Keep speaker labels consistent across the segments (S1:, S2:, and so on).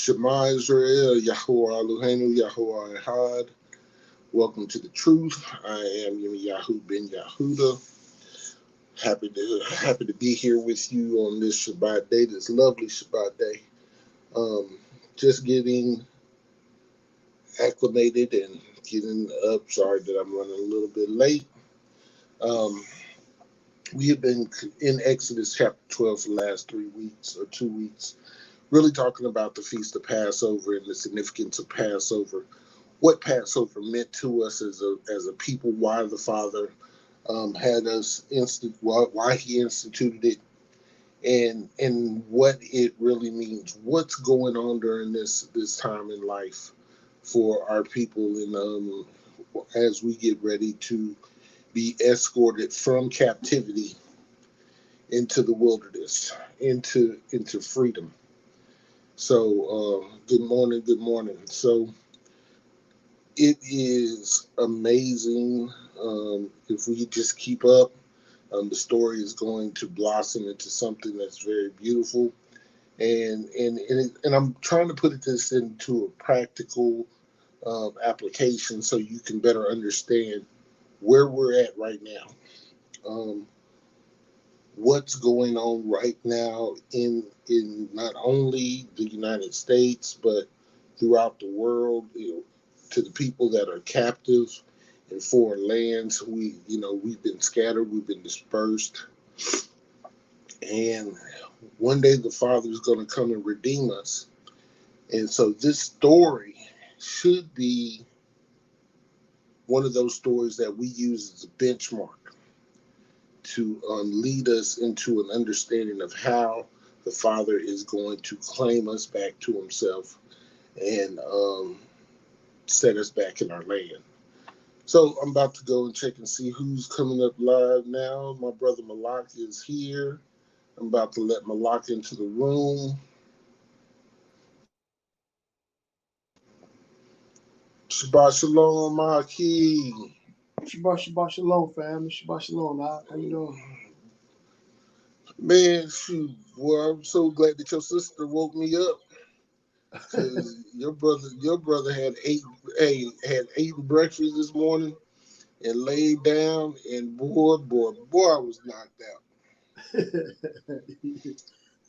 S1: Shema Israel, Yahuwah Eloheinu, Yahuwah Ehad. Welcome to the truth. I am Yemi'el ben Yahuda. Happy to be here with you on this Shabbat day, this lovely Shabbat day. Just getting acclimated and getting up. Sorry that I'm running a little bit late. We have been in Exodus chapter 12 for the last 3 weeks or 2 weeks, really talking about the Feast of Passover and the significance of Passover, what Passover meant to us as a people, why the Father had us why He instituted it, and what it really means. What's going on during this time in life for our people, and as we get ready to be escorted from captivity into the wilderness, into freedom. So, good morning, good morning. So, it is amazing. If we just keep up, the story is going to blossom into something that's very beautiful. And I'm trying to put this into a practical application so you can better understand where we're at right now. What's going on right now in not only the United States but throughout the world, to the people that are captive in foreign lands. We've been scattered, we've been dispersed, and one day the Father is going to come and redeem us. And so this story should be one of those stories that we use as a benchmark to lead us into an understanding of how the Father is going to claim us back to Himself and set us back in our land. So I'm about to go and check and see who's coming up live now. My brother Malak is here. I'm about to let Malak into the room. Shabbat Shalom, Maki.
S2: Shabbat Shalom, fam. Shabbat Shalom. How you doing?
S1: Man, shoot, boy, I'm so glad that your sister woke me up. Because your brother had eaten breakfast this morning and laid down, and boy, I was knocked out.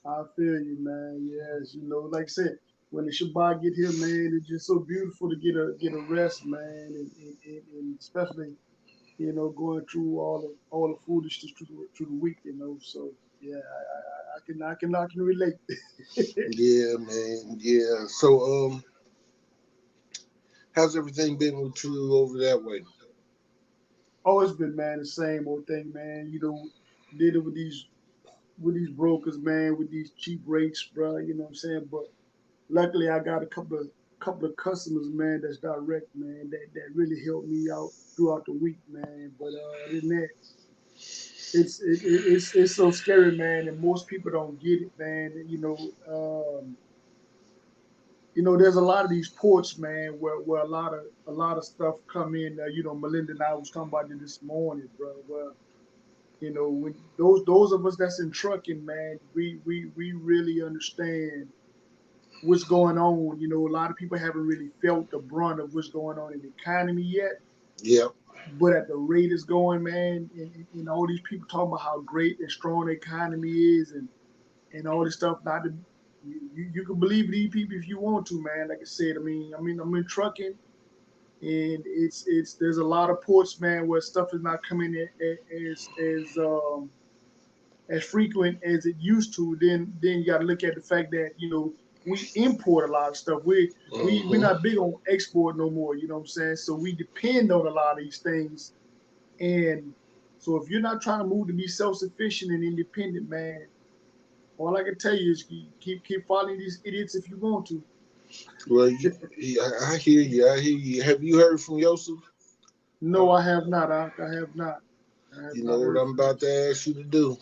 S2: I feel you, man. Yes, like I said, when the Shabbat get here, man, it's just so beautiful to get a rest, man, and especially going through all the foolishness through the week, So yeah, I can relate.
S1: Yeah, man. Yeah. So how's everything been with you over that way?
S2: Oh, it's been, man, the same old thing, man. Dealing with these brokers, man, with these cheap rates, bro. You know what I'm saying? But luckily, I got a couple of customers, man, that's direct, man, that really helped me out throughout the week, man. But other than that, it's so scary, man, and most people don't get it, man. There's a lot of these ports, man, where a lot of stuff come in. Melinda and I was talking about it this morning, bro. Where when those of us that's in trucking, man, we really understand what's going on. A lot of people haven't really felt the brunt of what's going on in the economy yet.
S1: Yep.
S2: But at the rate it's going, man, and all these people talking about how great and strong the economy is and all this stuff. Not to, you can believe these people if you want to, man. Like I said, I'm in trucking, and it's there's a lot of ports, man, where stuff is not coming in as frequent as it used to. Then you got to look at the fact that we import a lot of stuff. We're not big on export no more. You know what I'm saying? So we depend on a lot of these things. And so if you're not trying to move to be self-sufficient and independent, man, all I can tell you is keep following these idiots if you want to.
S1: Well, I hear you. I hear you. Have you heard from Yosef?
S2: No, I have not. I have not.
S1: You know what I'm about to ask you to do?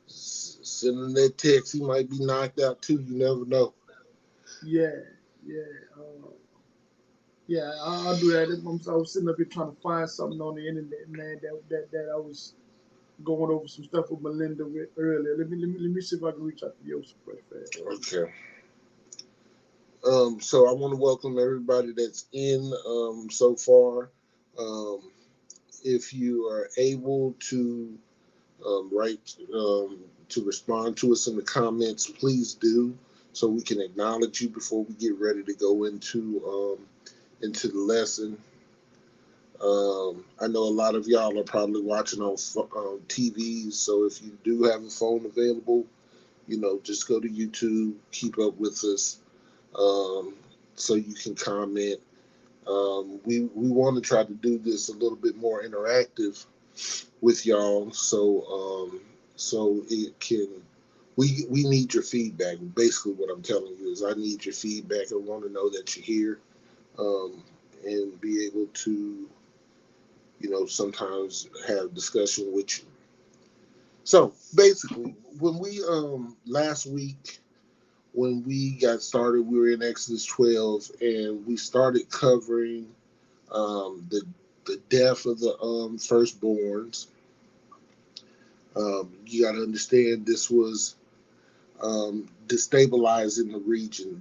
S1: Send him that text. He might be knocked out too. You never know.
S2: Yeah, yeah. I'll do that. I was sitting up here trying to find something on the internet, man. That I was going over some stuff with Melinda with earlier. Let me see if I can reach out to Yosef right fast.
S1: Okay. So I want to welcome everybody that's in so far. Um, if you are able to write to respond to us in the comments, please do, so we can acknowledge you before we get ready to go into the lesson. I know a lot of y'all are probably watching on TVs, so if you do have a phone available, just go to YouTube, keep up with us, um, so you can comment. We want to try to do this a little bit more interactive with y'all, so it can. We need your feedback. Basically, what I'm telling you is, I need your feedback. I want to know that you're here, um, and be able to, sometimes have discussion with you. So basically, when we last week, when we got started, we were in Exodus 12, and we started covering the death of the firstborns. You got to understand, this was destabilizing the region.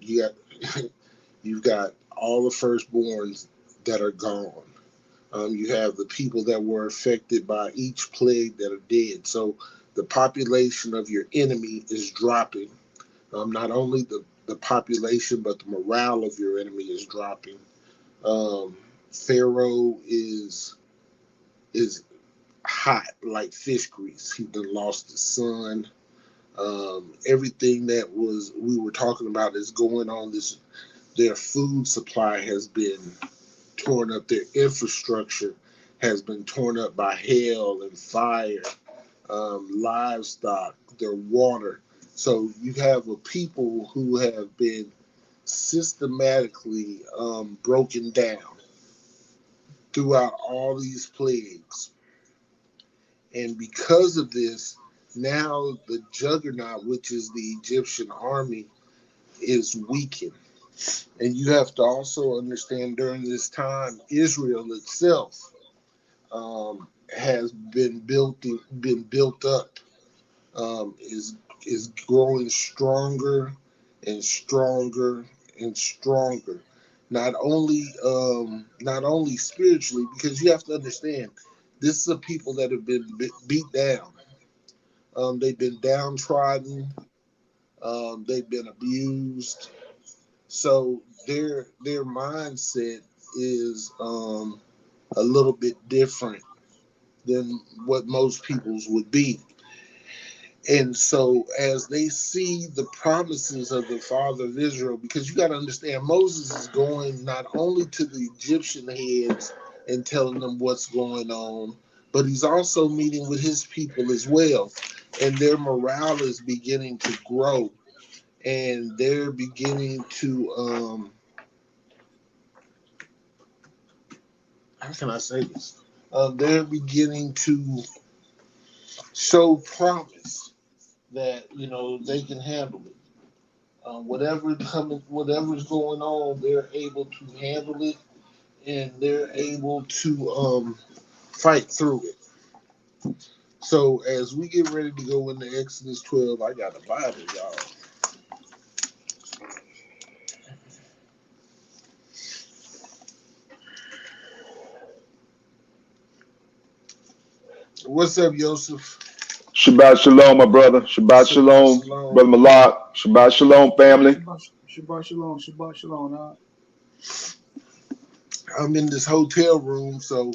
S1: You've got all the firstborns that are gone. You have the people that were affected by each plague that are dead. So the population of your enemy is dropping. Not only the population, but the morale of your enemy is dropping. Pharaoh is hot like fish grease. He done lost his son. Everything that we were talking about is going on. Their food supply has been torn up. Their infrastructure has been torn up by hail and fire, livestock, their water. So you have a people who have been systematically broken down throughout all these plagues. And because of this, now the juggernaut, which is the Egyptian army, is weakened. And you have to also understand, during this time, Israel itself has been built up, is growing stronger and stronger and stronger. Not only spiritually, because you have to understand, this is a people that have been beat down. They've been downtrodden. They've been abused. So their mindset is a little bit different than what most people's would be. And so, as they see the promises of the father of Israel, because you got to understand, Moses is going not only to the Egyptian heads and telling them what's going on, but he's also meeting with his people as well. And their morale is beginning to grow. And they're beginning to, how can I say this? They're beginning to show promise that they can handle it. Whatever's going on, they're able to handle it, and they're able to fight through it. So as we get ready to go into Exodus 12, I got a Bible, y'all. What's up, Yosef?
S3: Shabbat shalom, my brother. Shabbat
S1: Shabbat
S3: shalom,
S1: shalom.
S3: brother Malak. Shabbat shalom, family.
S2: Shabbat shalom, Shabbat shalom.
S1: I'm in this hotel room, so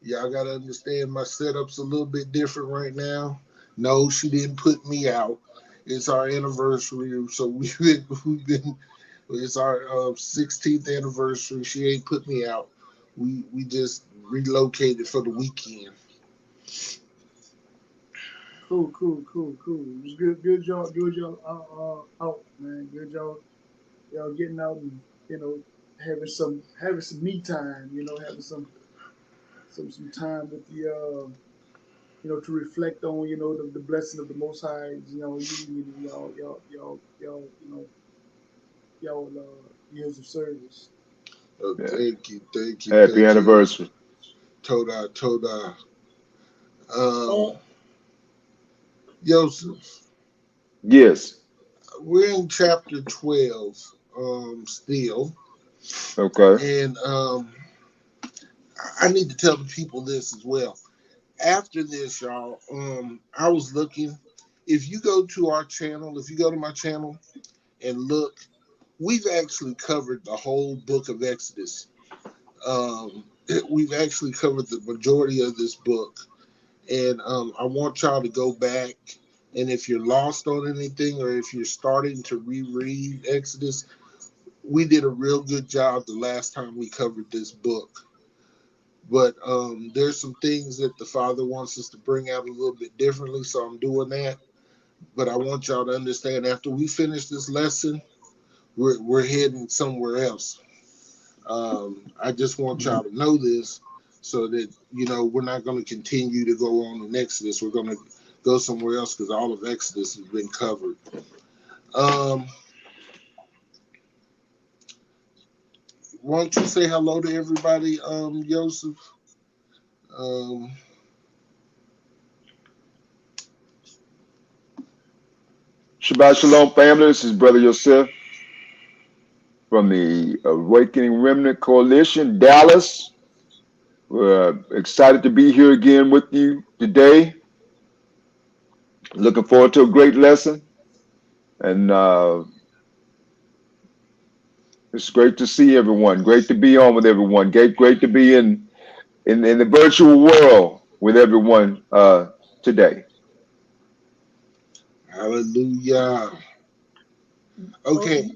S1: y'all gotta understand, my setup's a little bit different right now. No, she didn't put me out. It's our anniversary, so we've been it's our 16th anniversary. She ain't put me out. We just relocated for the weekend.
S2: Cool. It was good y'all out, man. Good y'all getting out and having some me time, having some time with the to reflect on the blessing of the Most High, you and y'all years of service.
S1: Oh,
S3: Yeah.
S1: thank you,
S3: Happy anniversary.
S1: Toda. Um, Joseph,
S3: Yes.
S1: we're in chapter 12 still.
S3: Okay.
S1: And I need to tell the people this as well. After this, y'all, I was looking. If you go to our channel, if you go to my channel and look, we've actually covered the whole book of Exodus. Um, we've actually covered the majority of this book. And I want y'all to go back. And if you're lost on anything or if you're starting to reread Exodus, we did a real good job the last time we covered this book. But there's some things that the Father wants us to bring out a little bit differently. So I'm doing that. But I want y'all to understand after we finish this lesson, we're heading somewhere else. I just want y'all to know this so that, we're not going to continue to go on in Exodus. We're going to go somewhere else because all of Exodus has been covered. Why don't you say hello to everybody, Joseph? Um,
S3: Shabbat Shalom, family. This is Brother Yosef from the Awakening Remnant Coalition, Dallas. We're excited to be here again with you today. Looking forward to a great lesson. And it's great to see everyone. Great to be on with everyone. Great to be in the virtual world with everyone today.
S1: Hallelujah. Okay.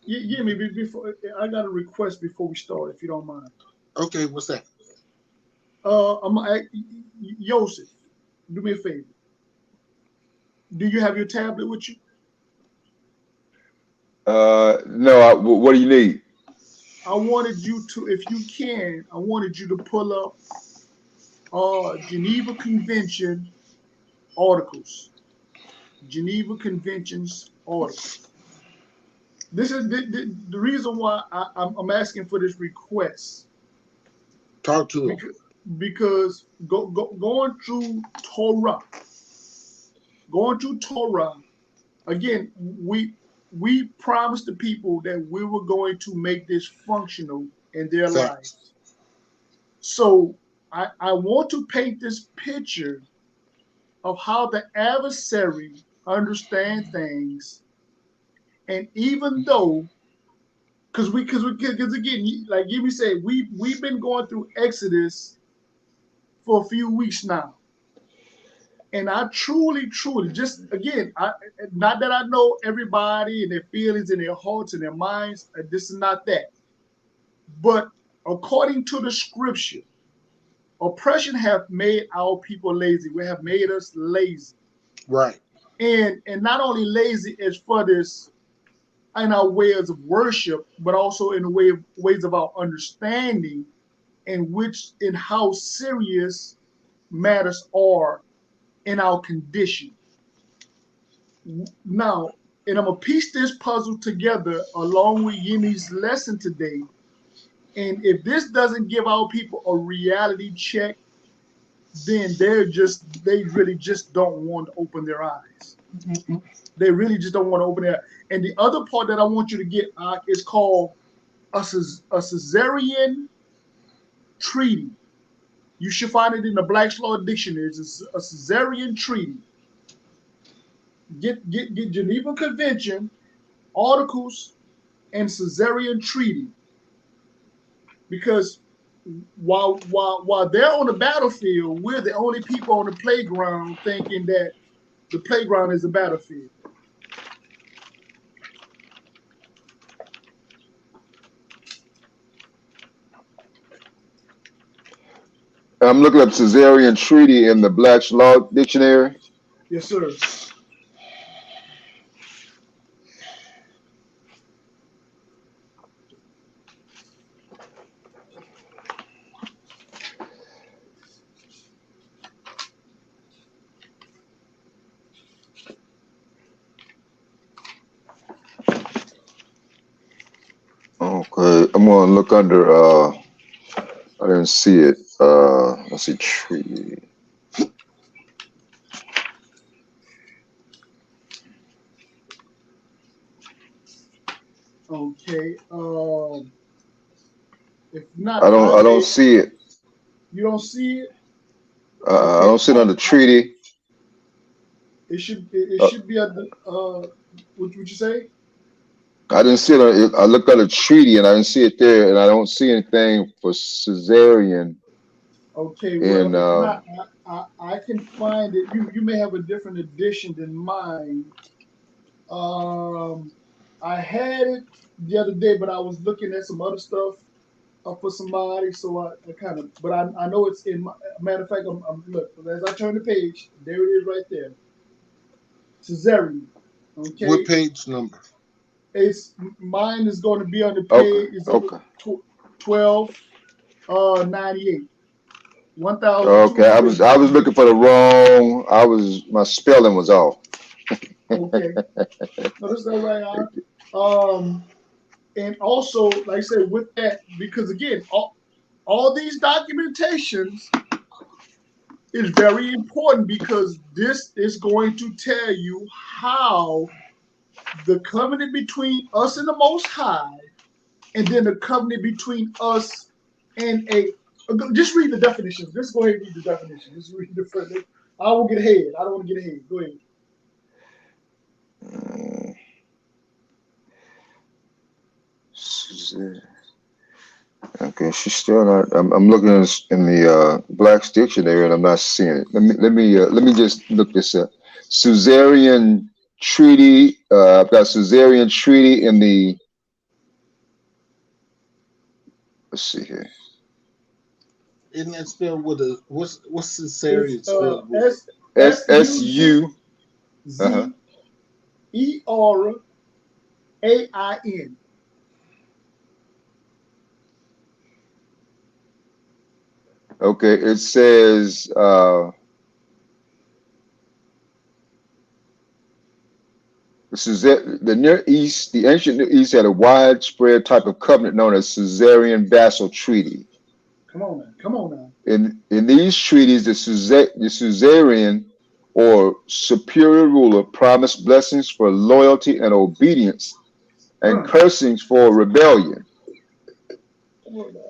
S2: Yeah, maybe before I got a request before we start, if you don't mind.
S1: Okay, what's that?
S2: Joseph, do me a favor. Do you have your tablet with you?
S3: No, what do you need?
S2: I wanted you to, if you can, I wanted you to pull up Geneva Convention articles. Geneva Conventions articles. This is the reason why I'm asking for this request.
S1: Talk to him.
S2: Because going through Torah, again, we promised the people that we were going to make this functional in their lives. So I want to paint this picture of how the adversary understands things, and even though, because again, like Yemi said, we've been going through Exodus for a few weeks now. And I truly, just again, not that I know everybody and their feelings and their hearts and their minds, this is not that. But according to the scripture, oppression have made our people lazy. We have made us lazy.
S1: Right.
S2: And not only lazy as for this in our ways of worship, but also in the ways of our understanding in how serious matters are in our condition. Now, and I'm gonna piece this puzzle together along with Yemi's lesson today. And if this doesn't give our people a reality check, then they really just don't want to open their eyes. They really just don't want to open their eyes. And the other part that I want you to get is called a Caesarean treaty. You should find it in the Black's Law Dictionary. It's a Caesarean treaty. Get Geneva Convention articles and Caesarean treaty, because while they're on the battlefield, we're the only people on the playground thinking that the playground is a battlefield.
S3: I'm looking up Caesarean Treaty in the Black's Law Dictionary.
S2: Yes, sir.
S3: Okay, I'm gonna look under. I didn't see it. Let's see, treaty.
S2: Okay. If not,
S3: I
S2: I
S3: don't
S2: may.
S3: see it.
S2: You don't see it?
S3: I
S2: Okay.
S3: don't see it on the treaty.
S2: It
S3: Uh,
S2: should be at the what would you say?
S3: I didn't see it. I looked at the treaty and I didn't see it there, and I don't see anything for Caesarian.
S2: Okay. Well,
S3: And
S2: if not, I can find it. You may have a different edition than mine. Um, I had it the other day, but I was looking at some other stuff for somebody, so I kind of. But I know it's in. Matter of fact, look as I turn the page. There it is, right there. Caesarean.
S1: What
S2: Okay,
S1: page number?
S2: it's mine is going to be on the
S3: okay,
S2: page. Is
S3: okay,
S2: 12 98
S3: okay. I was
S2: 1250.
S3: looking for the wrong. My spelling was off.
S2: Okay, no, that's all right. And also, like I said, with that, because again, all these documentations is very important because this is going to tell you how the covenant between us and the Most High, and then the covenant between us and a. Just read the definitions. Just go ahead and read the definition. Just read the first. I will get ahead. I don't want to get ahead. Go ahead.
S3: Uh, Okay, she's still not. I'm looking in the Black's dictionary and I'm not seeing it. Let me just look this up. Suzerain treaty. I've got Suzerain treaty in the. Let's see here.
S1: Isn't that spelled with a what's
S2: It's
S1: Caesarian spelled with?
S3: SSU. Uh-huh.
S2: SUZERAIN.
S3: Okay, it says the Near East, the ancient Near East had a widespread type of covenant known as Suzerain vassal treaty.
S2: Come on now. Come on now.
S3: In these treaties, the suzerain or superior ruler promised blessings for loyalty and obedience, and
S2: Uh,
S3: cursings for rebellion.
S2: come on now.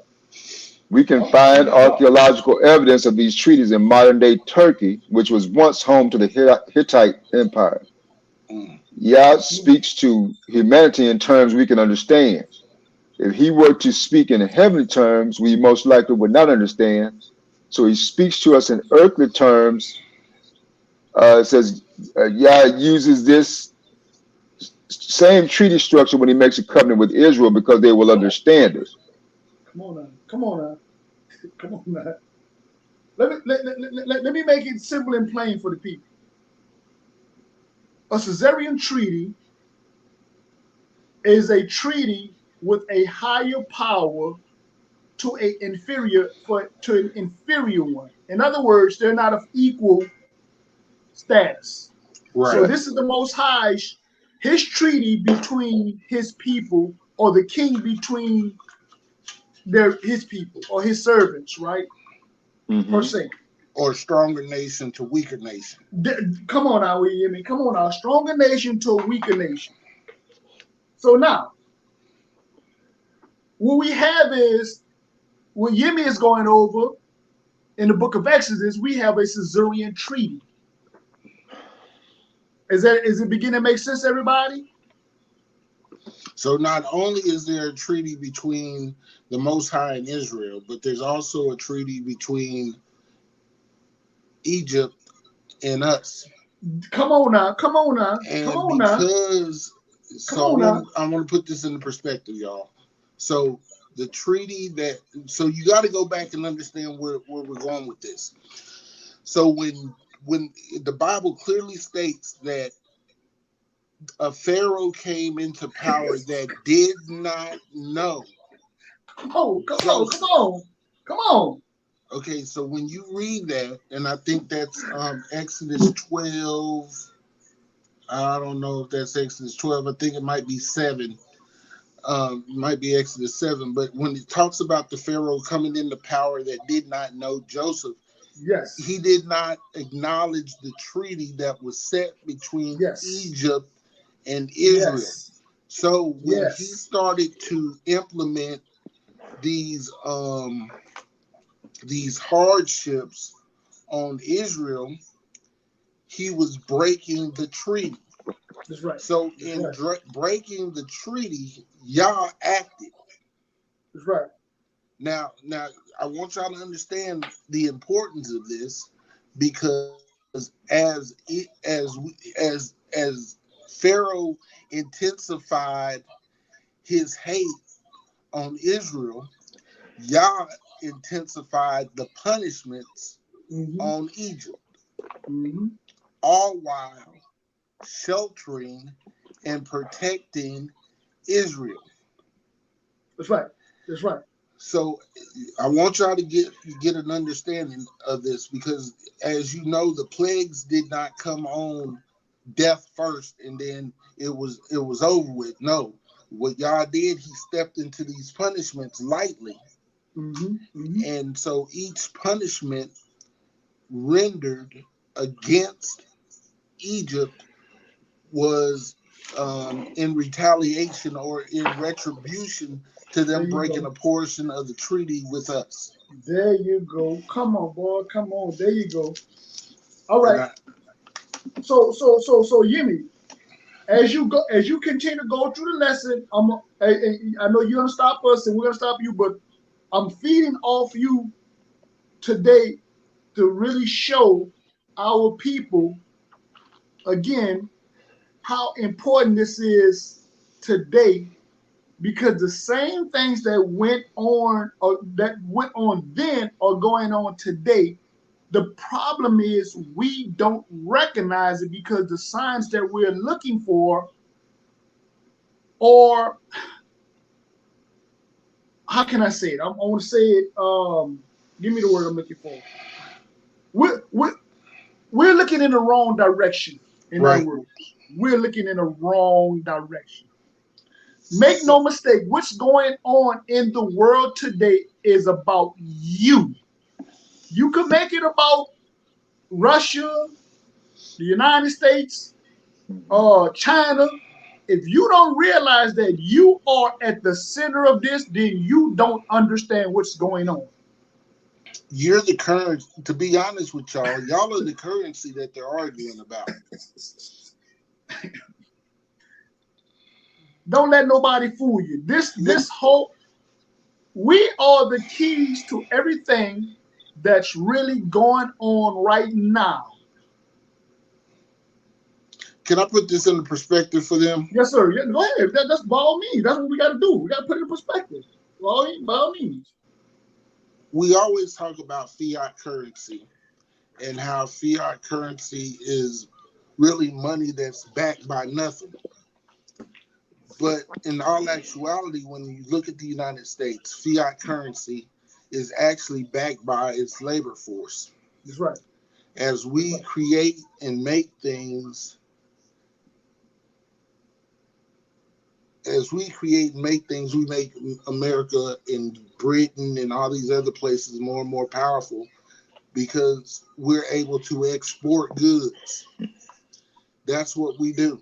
S3: We can find archaeological evidence of these treaties in modern day Turkey, which was once home to the Hittite Empire.
S1: Mm.
S3: Yah speaks to humanity in terms we can understand. If he were to speak in heavenly terms, we most likely would not understand. So he speaks to us in earthly terms. It says Yah uses this same treaty structure when he makes a covenant with Israel because they will
S2: Come on.
S3: understand it.
S2: Come on now. Come on now. Come on now. Let me make it simple and plain for the people. A Caesarean treaty is a treaty with a higher power to an inferior one. In other words, they're not of equal status. So
S1: Right.
S2: this is the Most High, his treaty between his people, or the king between his people or his servants, right? Per
S3: Mm-hmm.
S2: se.
S1: Or stronger nation to weaker nation.
S2: Come on now, Yemi. Come on now. Stronger nation to a weaker nation. So now, what we have is what Yemi is going over in the book of Exodus. We have a Caesarean treaty. Is it beginning to make sense, everybody?
S1: So not only is there a treaty between the Most High and Israel, but there's also a treaty between Egypt and us.
S2: Come on now. Come on now. Come
S1: And
S2: on now.
S1: because,
S2: Come
S1: so
S2: on now.
S1: I want to put this into perspective, y'all. So the treaty so you got to go back and understand where we're going with this. So when the Bible clearly states that a Pharaoh came into power that did not know
S2: Come on. Come on. Come
S1: Joseph.
S2: on. Come on.
S1: Okay, so when you read that, and I think that's Exodus 12. I don't know if that's Exodus 12. I think it might be 7. Might be Exodus 7. But when it talks about the Pharaoh coming into power that did not know Joseph,
S2: Yes.
S1: he did not acknowledge the treaty that was set between
S2: Yes.
S1: Egypt and Israel.
S2: Yes.
S1: So when he
S2: Yes.
S1: started to implement these hardships on Israel, he was breaking the treaty.
S2: That's right.
S1: So
S2: That's
S1: in
S2: right.
S1: breaking the treaty, Yah acted.
S2: That's right.
S1: Now, I want y'all to understand the importance of this because as Pharaoh intensified his hate on Israel, Yah intensified the punishments
S2: Mm-hmm.
S1: on Egypt,
S2: Mm-hmm.
S1: all while sheltering and protecting Israel.
S2: That's right. That's right.
S1: So I want y'all to get an understanding of this because, as you know, the plagues did not come on death first and then it was over with. No, what Yah did, he stepped into these punishments lightly,
S2: Mm-hmm. Mm-hmm.
S1: and so each punishment rendered against Egypt was in retaliation or in retribution to
S2: There
S1: them
S2: you
S1: breaking
S2: go.
S1: a portion of the treaty with us.
S2: There you go. Come on, boy. Come on. There you go. All
S1: And
S2: right. So, Yemi, as you continue to go through the lesson, I know you're gonna stop us and we're gonna stop you, but I'm feeding off you today to really show our people again how important this is today, because the same things that went on or that went on then are going on today. The problem is we don't recognize it because the signs that we're looking for, or how can I say it? I want to say it. Give me the word I'm looking for. We're, we're, we're looking in the wrong direction. In other
S1: right.
S2: words, we're looking in the wrong direction. Make
S1: So,
S2: no mistake, what's going on in the world today is about you. You can make it about Russia, the United States, China. If you don't realize that you are at the center of this, then you don't understand what's going on.
S1: you're the currency. To be honest with y'all are the currency that they're arguing about.
S2: Don't let nobody fool you. This
S1: Let,
S2: this whole we are the keys to everything that's really going on right now.
S1: can I put this in perspective for them?
S2: Yes, sir. Yeah, go ahead. That's by all means. That's what we got to do. We got to put it in perspective. By all means.
S1: We always talk about fiat currency and how fiat currency is really money that's backed by nothing. But in all actuality, when you look at the United States, fiat currency is actually backed by its labor force.
S2: That's right.
S1: As
S2: That's
S1: we
S2: right.
S1: create and make things, we make America and Britain and all these other places more and more powerful because we're able to export goods. That's what we do.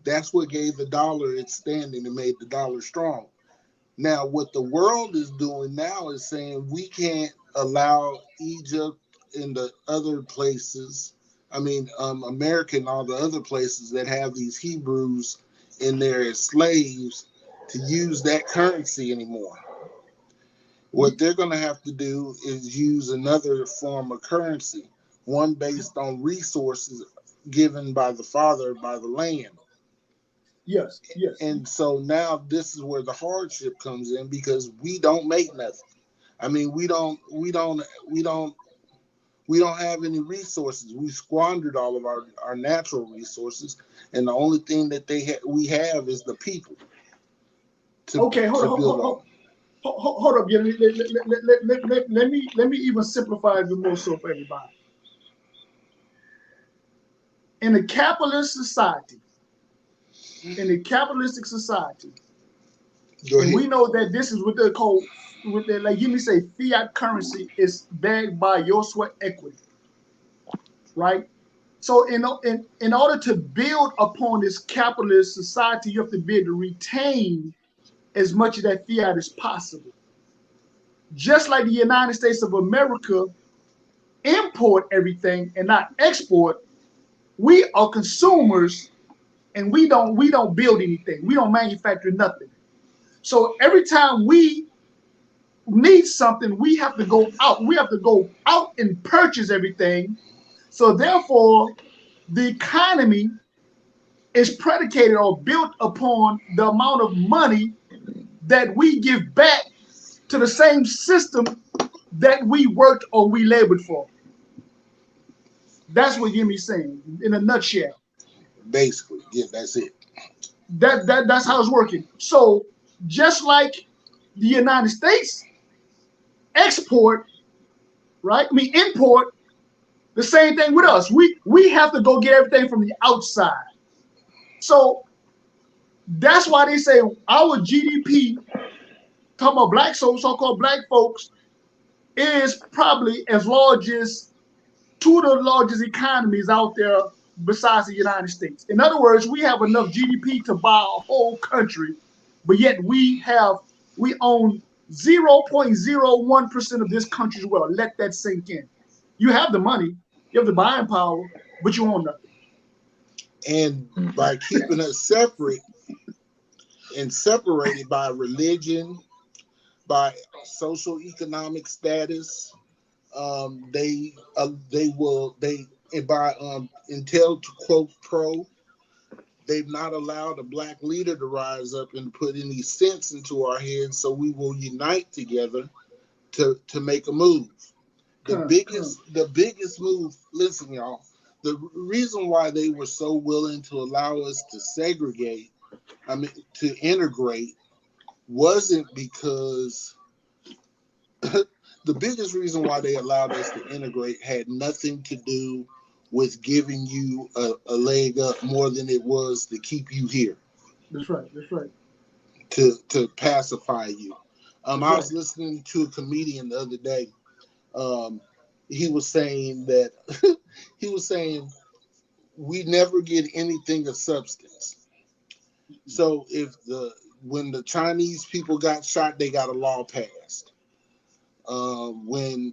S1: That's what gave the dollar its standing and made the dollar strong. Now, what the world is doing now is saying we can't allow Egypt and the other places, America and all the other places that have these Hebrews in there as slaves to use that currency anymore. What they're going to have to do is use another form of currency, one based on resources given by the Father, by the land.
S2: Yes. Yes.
S1: And so now this is where the hardship comes in because we don't make nothing. I mean, we don't have any resources. We squandered all of our natural resources, and the only thing that we have is the people
S2: Okay.
S1: to build on.
S2: Hold up. Yeah, let me even simplify it even more so for everybody. In a capitalist society, in a capitalistic society,
S1: Go
S2: and
S1: ahead.
S2: we know that this is what they call, what they like. You me say fiat currency is backed by your sweat equity, right? So in order to build upon this capitalist society, you have to be able to retain as much of that fiat as possible. Just like the United States of America import everything and not export, we are consumers and we don't build anything. We don't manufacture nothing. So every time we need something, we have to go out. We have to go out and purchase everything. So therefore, the economy is predicated or built upon the amount of money that we give back to the same system that we worked or we labored for. That's what Yemi's saying in a nutshell.
S1: Basically, yeah, that's it.
S2: That's how it's working. So just like the United States export, right? We import the same thing with us. We have to go get everything from the outside. So that's why they say our GDP, talking about black so-called black folks, is probably as large as two of the largest economies out there besides the United States. In other words, we have enough GDP to buy a whole country, but yet we own 0.01% of this country's wealth. Let that sink in. You have the money, you have the buying power, but you own nothing.
S1: And by keeping us separate and separated by religion, by social economic status, they and by Intel, to quote Pro, they've not allowed a black leader to rise up and put any sense into our heads, so we will unite together to make a move. The biggest move, listen, y'all, the reason why they were so willing to allow us to segregate, to integrate, wasn't because the biggest reason why they allowed us to integrate had nothing to do with giving you a leg up more than it was to keep you here.
S2: That's right.
S1: To pacify you. I was listening to a comedian the other day. He was saying that we never get anything of substance. So when the Chinese people got shot, they got a law passed. When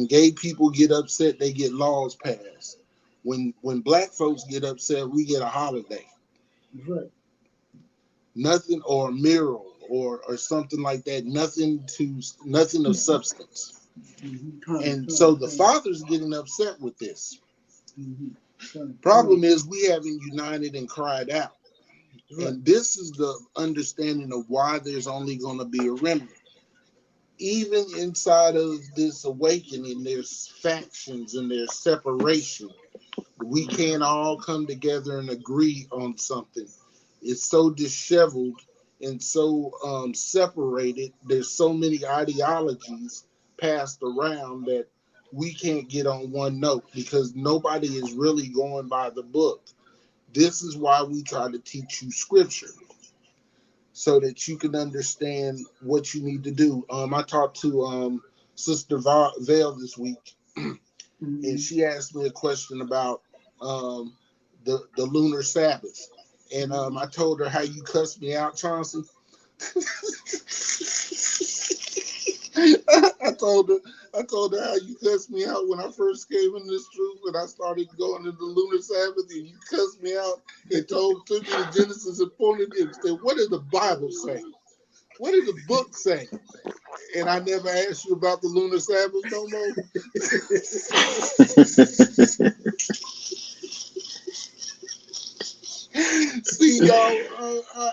S1: gay people get upset, they get laws passed. When black folks get upset, we get a holiday.
S2: Right.
S1: Nothing, or a mural or something like that. Nothing of substance. And so the father's getting upset with this. Problem is we haven't united and cried out. Right. And this is the understanding of why there's only going to be a remnant. Even inside of this awakening, there's factions and there's separation. We can't all come together and agree on something. It's so disheveled and so separated. There's so many ideologies passed around that we can't get on one note because nobody is really going by the book. This is why we try to teach you scripture, so that you can understand what you need to do. I talked to Sister Vale this week, and she asked me a question about the lunar Sabbath. And I told her how you cussed me out, Chauncey. I told her how you cussed me out when I first came in this truth and I started going to the lunar Sabbath, and you cussed me out and took me to Genesis and pointed and said, "What does the Bible say? What does the book say?" And I never asked you about the lunar Sabbath no more. See, y'all,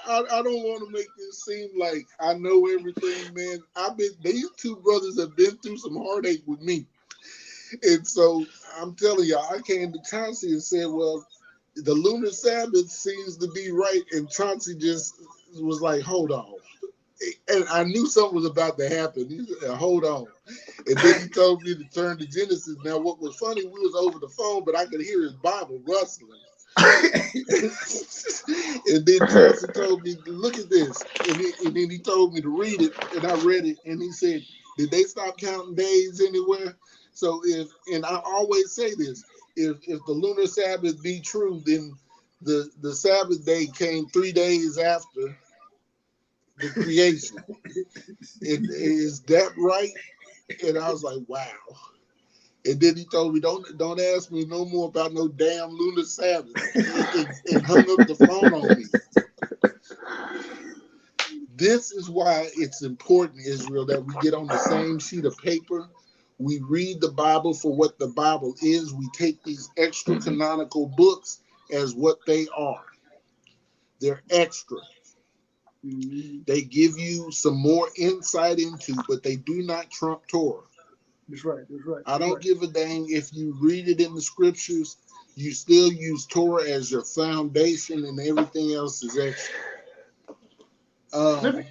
S1: I don't want to make this seem like I know everything, man. These two brothers have been through some heartache with me. And so I'm telling y'all, I came to Chauncey and said, well, the lunar Sabbath seems to be right. And Chauncey just was like, hold on. And I knew something was about to happen. He said, hold on. And then he told me to turn to Genesis. Now, what was funny, we was over the phone, but I could hear his Bible rustling. And then Chauncey told me, look at this. And then he told me to read it, and I read it, and he said, did they stop counting days anywhere? So and I always say this, if the lunar Sabbath be true, then the Sabbath day came 3 days after the creation. Is that right? And I was like, wow. And then he told me, don't ask me no more about no damn lunar Sabbath, and hung up the phone on me. This is why it's important, Israel, that we get on the same sheet of paper. We read the Bible for what the Bible is. We take these extra canonical books as what they are. They're extra. They give you some more insight into, but they do not trump Torah.
S2: That's right. That's right.
S1: I don't give a dang if you read it in the scriptures. You still use Torah as your foundation, and everything else is extra.
S2: Let me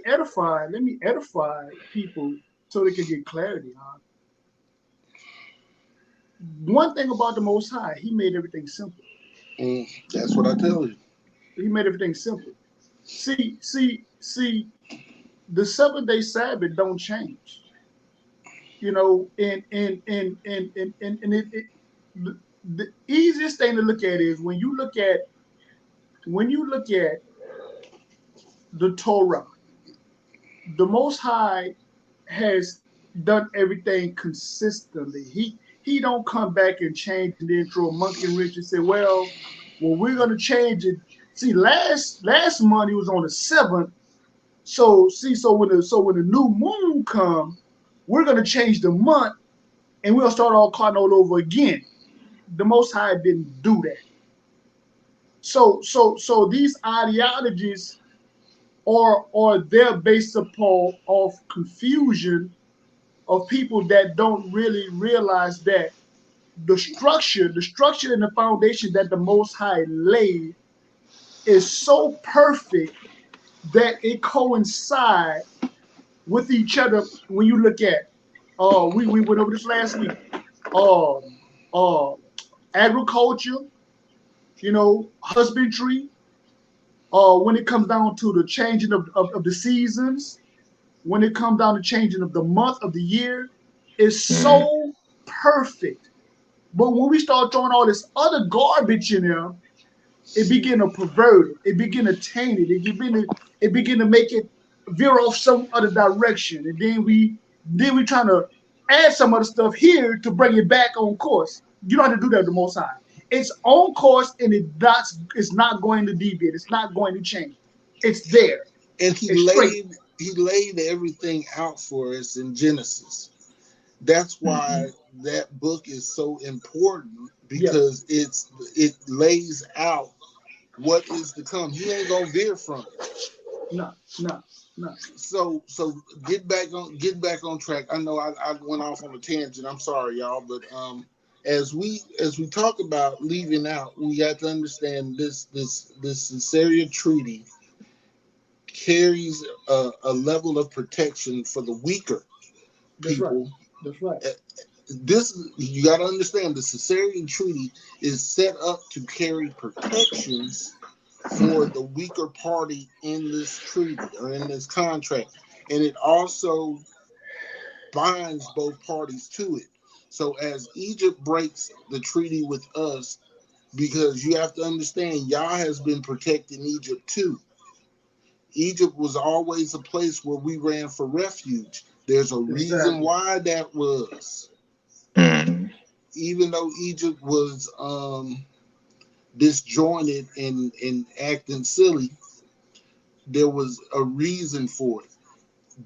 S2: edify people so they can get clarity. One thing about the Most High, He made everything simple.
S1: That's what I tell you.
S2: He made everything simple. See, the 7-day Sabbath don't change. You know, and the easiest thing to look at is when you look at the Torah, the Most High has done everything consistently. He don't come back and change and then throw a monkey wrench and say, well, we're gonna change it. See, last month it was on the 7th. So when the new moon come, we're gonna change the month and we'll start all over again. The Most High didn't do that. So these ideologies are they're based upon of confusion of people that don't really realize that the structure and the foundation that the Most High laid is so perfect that it coincides with each other. When you look at, we went over this last week. Agriculture, husbandry. When it comes down to the changing of the seasons, when it comes down to changing of the month of the year, is so perfect. But when we start throwing all this other garbage in there, it begin to pervert it. It begin to taint it. It begin to make it veer off some other direction. And then we trying to add some other stuff here to bring it back on course. You don't have to do that with the Most High. It's on course and it's not going to deviate. It's not going to change. It's there.
S1: And he laid everything out for us in Genesis. That's why that book is so important, because it lays out what is to come. He ain't gonna veer from it.
S2: No.
S1: So get back on track. I know I went off on a tangent. I'm sorry, y'all, but as we talk about leaving out, we got to understand this Caesarea Treaty carries a level of protection for the weaker people.
S2: That's right.
S1: You got to understand, the Caesarea Treaty is set up to carry protections for the weaker party in this treaty or in this contract, and it also binds both parties to it. So as Egypt breaks the treaty with us, because you have to understand, Yah has been protecting Egypt too. Egypt was always a place where we ran for refuge. There's a reason why that was. Even though Egypt was disjointed and acting silly, there was a reason for it.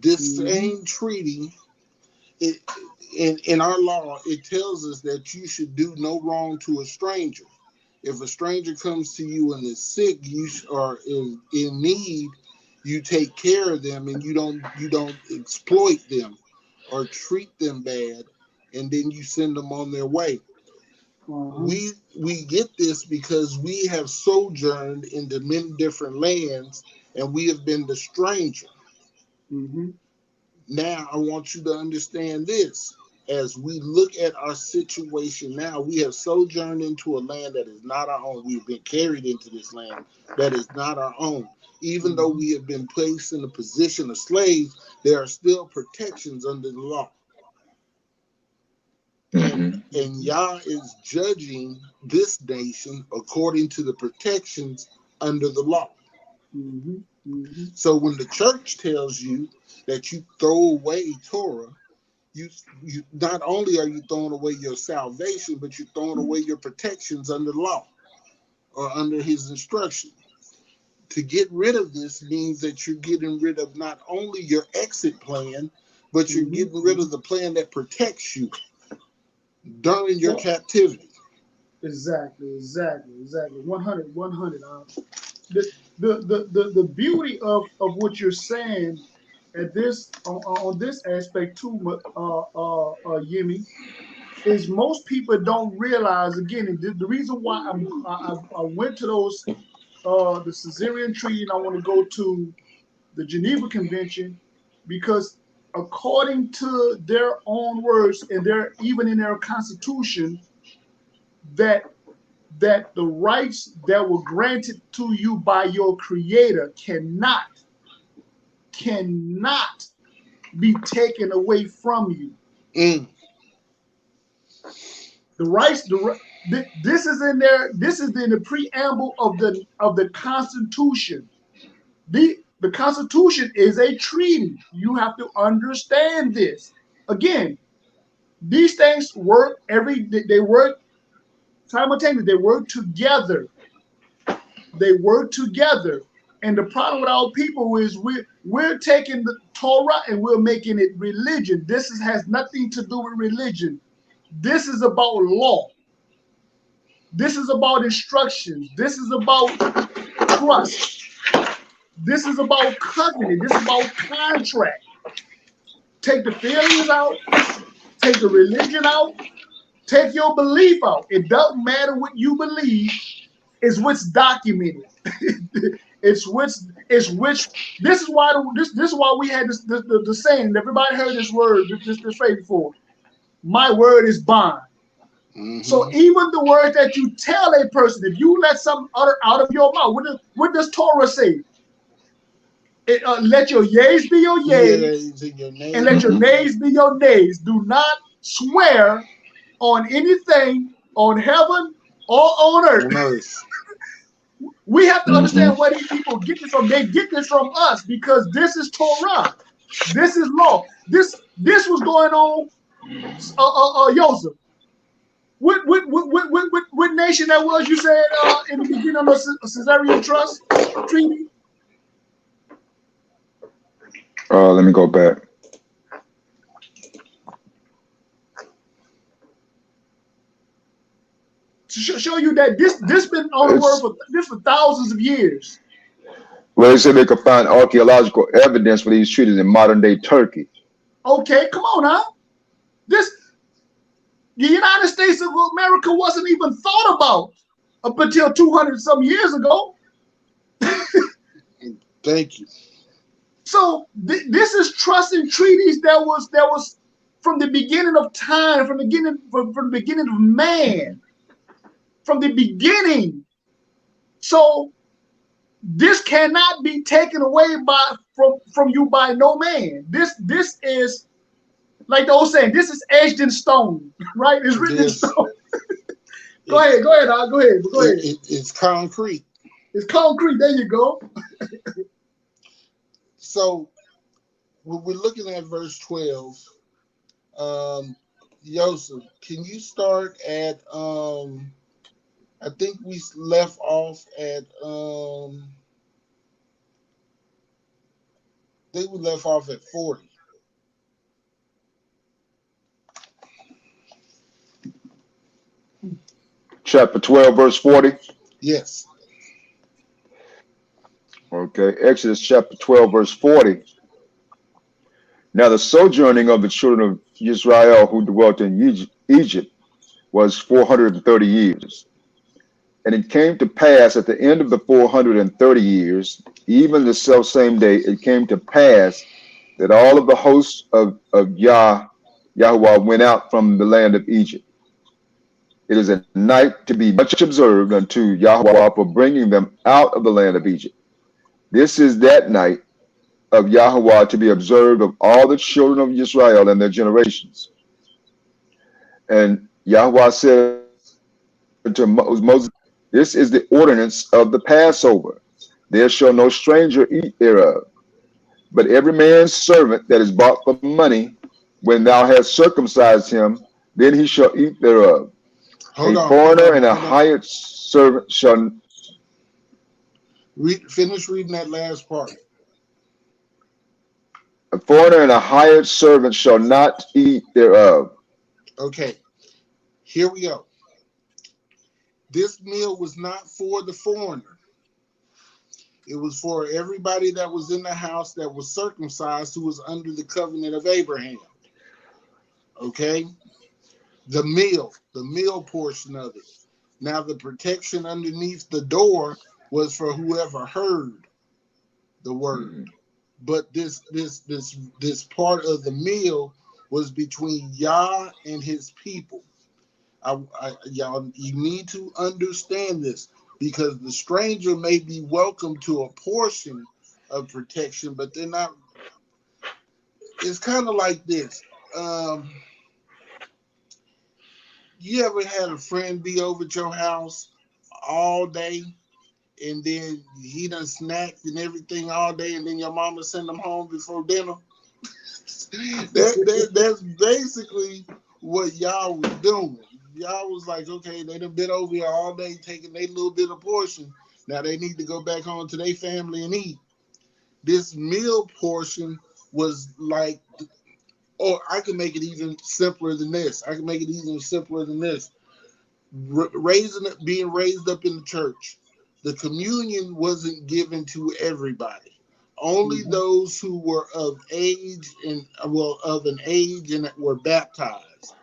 S1: This same treaty, in our law, it tells us that you should do no wrong to a stranger. If a stranger comes to you and is sick, or is in need, you take care of them, and you don't exploit them or treat them bad, and then you send them on their way. We get this because we have sojourned into many different lands, and we have been the stranger. Now I want you to understand this. As we look at our situation now, we have sojourned into a land that is not our own. We've been carried into this land that is not our own. Even though we have been placed in a position of slaves, there are still protections under the law. And Yah is judging this nation according to the protections under the law. So when the church tells you that you throw away Torah, you not only are you throwing away your salvation, but you're throwing away your protections under law or under his instruction. To get rid of this means that you're getting rid of not only your exit plan, but you're getting rid of the plan that protects you during your captivity.
S2: Exactly. 100. The beauty of what you're saying at this on this aspect too, Yemi, is most people don't realize, again, the reason why I went to those the Caesarean Treaty, and I want to go to the Geneva Convention, because according to their own words, and even in their constitution, that the rights that were granted to you by your creator cannot be taken away from you. The rights, this is in there. This is in the preamble of the Constitution. The Constitution is a treaty. You have to understand this. Again, these things work they work simultaneously. They work together. And the problem with our people is we're taking the Torah and we're making it religion. This has nothing to do with religion. This is about law. This is about instructions. This is about trust. This is about covenant. This is about contract. Take the feelings out. Take the religion out. Take your belief out. It doesn't matter what you believe. It's what's documented. It's which. This is why we had the saying. Everybody heard this word, this phrase before. My word is bond. So even the word that you tell a person, if you let something utter out of your mouth, what does Torah say? Let your yeas be your yeas, and let your nays be your nays. Do not swear on anything on heaven or on earth. We have to understand where these people get this from. They get this from us because this is Torah. This is law. This was going on, Joseph. What nation that was, you said, in the beginning of the Caesarean Trust Treaty?
S3: Let me go back.
S2: To show you that this been on the word for thousands of years.
S3: Well, they said they could find archaeological evidence for these treaties in modern day Turkey.
S2: Okay, come on now. The United States of America wasn't even thought about up until 200 some years ago.
S1: Thank you.
S2: So this is trust and treaties that was from the beginning of time, from the beginning of man, from the beginning. So this cannot be taken away from you by no man. This is, like the old saying, this is etched in stone, right? It's written in stone. Go ahead.
S1: It's concrete.
S2: It's concrete. There you go.
S1: So when we're looking at verse 12, Joseph, can you start at I think we left off at I think we left off at 40.
S3: Chapter 12, verse 40.
S1: Yes.
S3: Okay, Exodus chapter 12, verse 40. Now the sojourning of the children of Israel who dwelt in Egypt was 430 years. And it came to pass at the end of the 430 years, even the selfsame day, it came to pass that all of the hosts of Yahweh went out from the land of Egypt. It is a night to be much observed unto Yahweh for bringing them out of the land of Egypt. This is that night of Yahweh to be observed of all the children of Israel and their generations. And Yahweh said to Moses, this is the ordinance of the Passover. There shall no stranger eat thereof, but every man's servant that is bought for money, when thou hast circumcised him, then he shall eat thereof.
S1: Hold
S3: A
S1: on, hold
S3: foreigner
S1: on,
S3: and a
S1: hold on.
S3: hired servant shall
S1: Finish reading that last part.
S3: a foreigner and a hired servant shall not eat thereof.
S1: Okay, here we go. This meal was not for the foreigner. It was for everybody that was in the house that was circumcised who was under the covenant of Abraham. Okay? The meal portion of it. Now the protection underneath the door was for whoever heard the word.
S3: Mhm.
S1: But this part of the meal was between Yah and his people. Y'all, you need to understand this because the stranger may be welcome to a portion of protection, but they're not. It's kind of like this. Um, you ever had a friend be over at your house all day, and then he done snacked and everything all day, and then your mama send him home before dinner? That's basically what y'all was doing. Y'all was like, okay, they done been over here all day taking their little bit of portion. Now they need to go back home to their family and eat. This meal portion was like, or I can make it even simpler than this. I can make it even simpler than this. Being raised up in the church, the communion wasn't given to everybody. Only
S2: Mm-hmm.
S1: those who were of age and of an age and were baptized.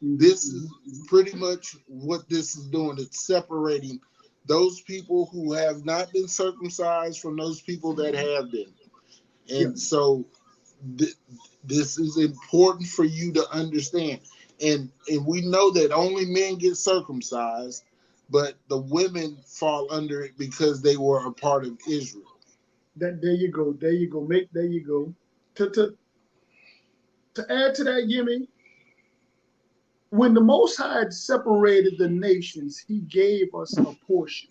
S1: This
S2: Mm-hmm.
S1: is pretty much what this is doing. It's separating those people who have not been circumcised from those people that have been.
S2: Yeah.
S1: And so th- this is important for you to understand. And we know that only men get circumcised, but the women fall under it because they were a part of Israel.
S2: That there you go. There you go. Make there you go. To add to that, Yemi, when the Most High had separated the nations, He gave us a portion.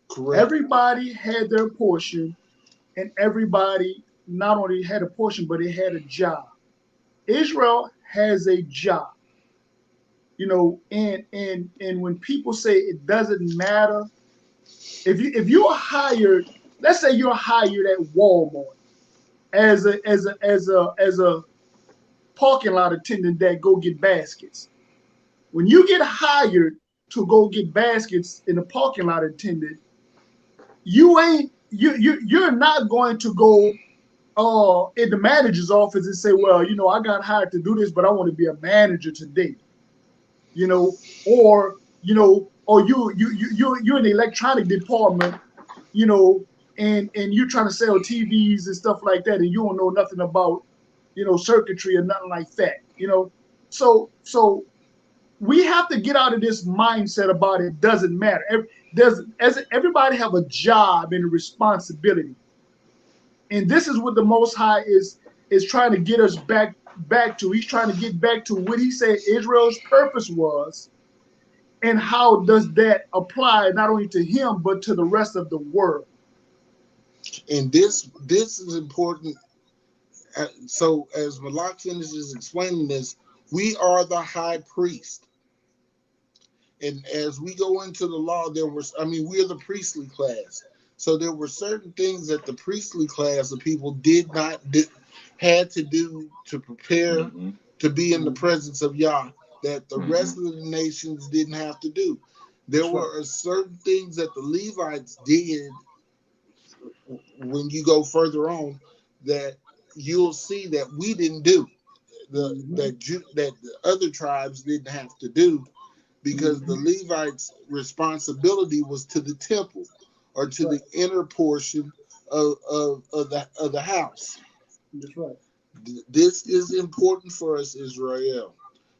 S1: Correct.
S2: Everybody had their portion, and everybody not only had a portion, but it had a job. Israel has a job, and when people say it doesn't matter, if you're hired, let's say you're hired at Walmart as a parking lot attendant that go get baskets. When you get hired to go get baskets in the parking lot attendant, you're not going to go in the manager's office and say, well, I got hired to do this, but I want to be a manager today, or or you're in the electronic department, you know, and you're trying to sell TVs and stuff like that, and you don't know nothing about circuitry or nothing like that, so we have to get out of this mindset about it doesn't matter. Everybody have a job and a responsibility, and this is what the Most High is trying to get us back to. He's trying to get back to what He said Israel's purpose was, and how does that apply not only to him but to the rest of the world.
S1: And this is important. So as Malak finishes explaining this, we are the high priest. And as we go into the law, we're the priestly class. So there were certain things that the priestly class of people did not do, had to do to prepare
S3: Mhm.
S1: to be in the
S2: Mhm.
S1: presence of Yah that the rest
S3: Mhm.
S1: of the nations didn't have to do. There
S2: That's right.
S1: were certain things that the Levites did when you go further on that you'll see that we didn't do
S2: Mm-hmm.
S1: that the other tribes didn't have to do because the
S2: Mm-hmm.
S1: Levites' responsibility was to the temple or
S2: That's
S1: to
S2: right.
S1: the inner portion of the house.
S2: That's right.
S1: This is important for us, Israel.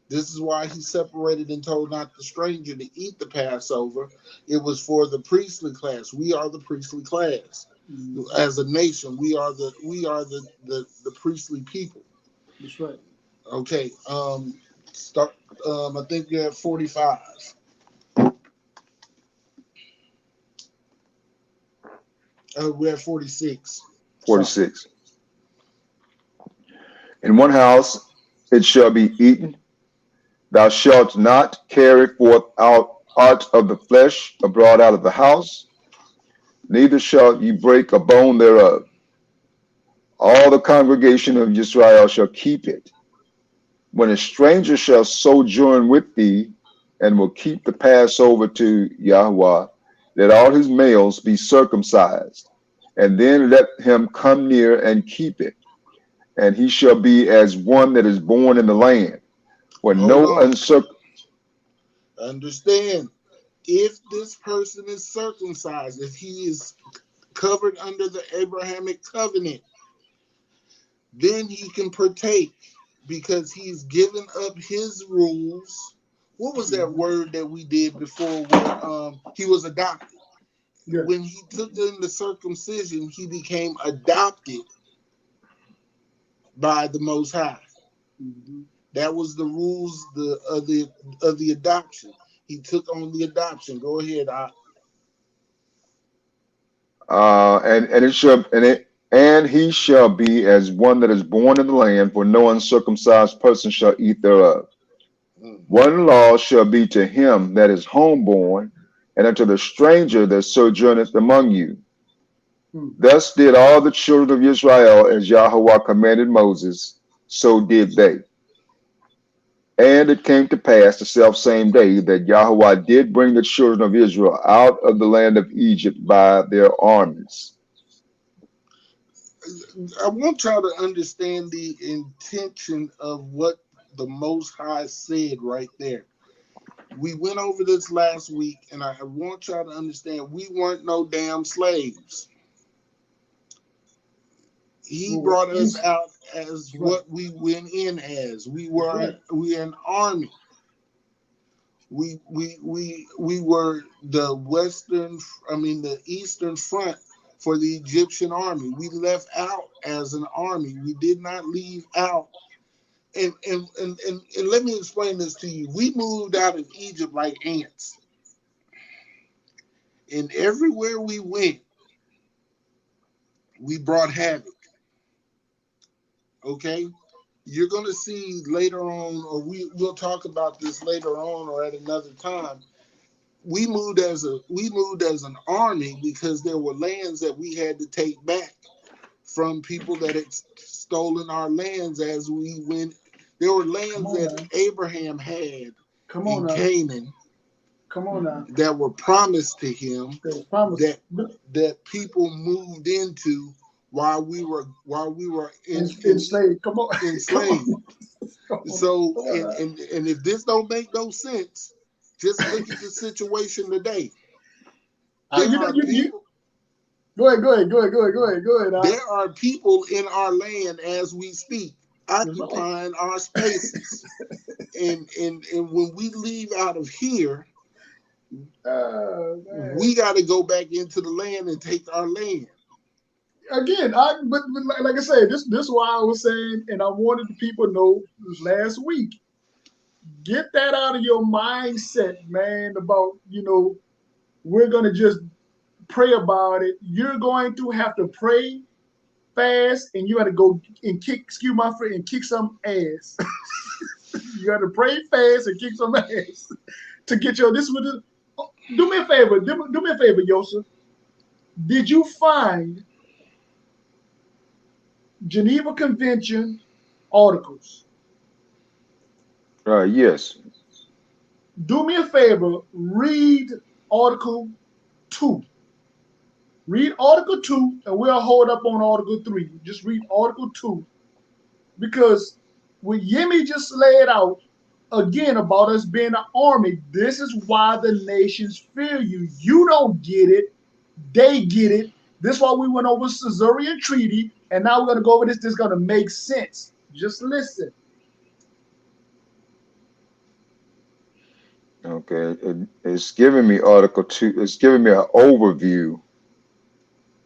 S1: This is why he separated and told not the stranger to eat the Passover. It was for the priestly class. We are the priestly class.
S2: Mhm.
S1: As a nation, we are the priestly people.
S2: That's right.
S1: Okay. Start. I think you're at 45. We're at 46. Sorry.
S3: 46. In one house it shall be eaten. Thou shalt not carry forth out of the flesh abroad out of the house, neither shalt ye break a bone thereof. All the congregation of Israel shall keep it. When a stranger shall sojourn with thee, and will keep the Passover to Yahweh, let all his males be circumcised, and then let him come near and keep it. And he shall be as one that is born in the land, for
S1: Hold
S3: no
S1: on.
S3: uncircumcised.
S1: Understand. If this person is circumcised, if he is covered under the Abrahamic covenant, then he can partake because he's given up his rules. What was that
S2: Mhm.
S1: word that we did before where he was adopted?
S2: Yeah.
S1: When he took in the circumcision, he became adopted by the Most High.
S2: Mhm.
S1: That was the rules of the adoption. He took on the adoption. Go ahead.
S3: And he shall be as one that is born in the land, for no uncircumcised person shall eat thereof.
S1: Mhm.
S3: One law shall be to him that is homeborn, and unto the stranger that sojourneth among you.
S2: Mhm.
S3: Thus did all the children of Israel as Yahweh commanded Moses, so did they. And it came to pass the selfsame day that Yahweh did bring the children of Israel out of the land of Egypt by their armies.
S1: I want y'all to understand the intention of what the Most High said right there. We went over this last week, and I want y'all to understand we weren't no damn slaves. He
S2: Well,
S1: brought us
S2: easy.
S1: out as
S2: That's right.
S1: what we went in as.
S2: That's right.
S1: We an army. We were the eastern front for the Egyptian army. We left out as an army. We did not leave out. And let me explain this to you. We moved out of Egypt like ants. And everywhere we went, we brought havoc. Okay? You're gonna see later on, or we'll talk about this later on or at another time. We moved as an army because there were lands that we had to take back from people that had stolen our lands as we went. There were
S2: Come
S1: lands
S2: on
S1: that
S2: now.
S1: Abraham had
S2: Come on
S1: in
S2: now.
S1: Canaan
S2: Come on now.
S1: that were promised to him
S2: That was promised.
S1: that that people moved into while we were
S2: Enslaved. Come on. Come
S1: enslaved.
S2: on. Come on.
S1: So
S2: Come on now.
S1: and if this don't make no sense, just look at the situation today. There
S2: You know,
S1: are
S2: you
S1: people
S2: go ahead, go ahead, go ahead, go ahead, go ahead, go ahead.
S1: there are people in our land as we speak,
S2: That's right.
S1: occupying our spaces. And when we leave out of here,
S2: Man.
S1: we got to go back into the land and take our land.
S2: Again, but like I said, this is why I was saying, and I wanted the people to know last week. Get that out of your mindset, man. About we're gonna just pray about it. You're going to have to pray fast, and you got to go and kick. Excuse my friend, and kick some ass. You got to pray fast and kick some ass to get your. This was. Do me a favor. Do me a favor, Yosef. Did you find Geneva Convention articles?
S3: Yes.
S2: Do me a favor. Read Article 2. Read Article 2, and we'll hold up on Article 3. Just read Article 2. Because what Yemi just laid out again about us being an army, this is why the nations fear you. You don't get it, they get it. This is why we went over Caesarean Treaty, and now we're going to go over this. This is going to make sense. Just listen.
S3: Okay. It's giving me Article 2. It's giving me an overview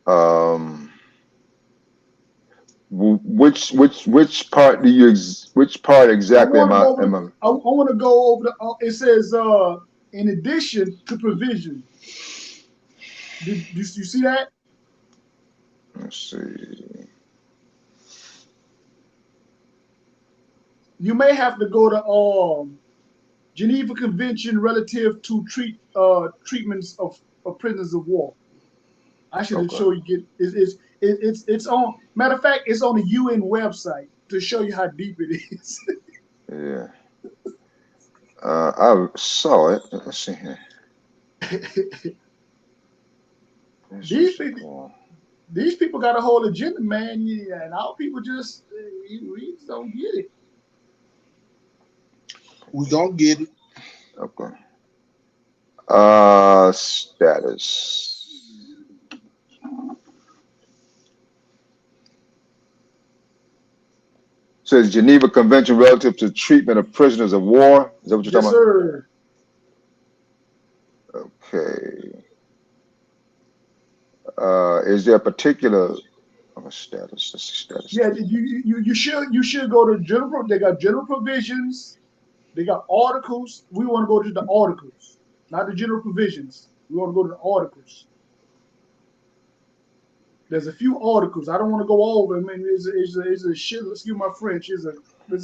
S3: Um, which part do you which part
S2: I
S3: exactly
S2: want to go over.
S3: am I?
S2: I want to go over the. It says, in addition to provision. Did you see that?
S3: Let's see.
S2: You may have to go to Geneva Convention relative to treatments of prisoners of war. I should have
S3: Okay.
S2: shown you. It's on. Matter of fact, it's on the UN website to show you how deep it is.
S3: Yeah. I saw it. Let's see here.
S2: these people got a whole agenda, man. Yeah, and our people just we just don't get it.
S1: We don't get it.
S3: Okay. Status. Says Geneva Convention relative to treatment of prisoners of war. Is that what you're
S2: Yes,
S3: talking
S2: sir.
S3: about? Okay. Is there a particular status? Let's see status.
S2: Yeah, you should go to general. They got general provisions. They got articles. We want to go to the articles, not the general provisions. We want to go to the articles. There's a few articles. I don't want to go over. I mean, it's a shit. Excuse my French. There's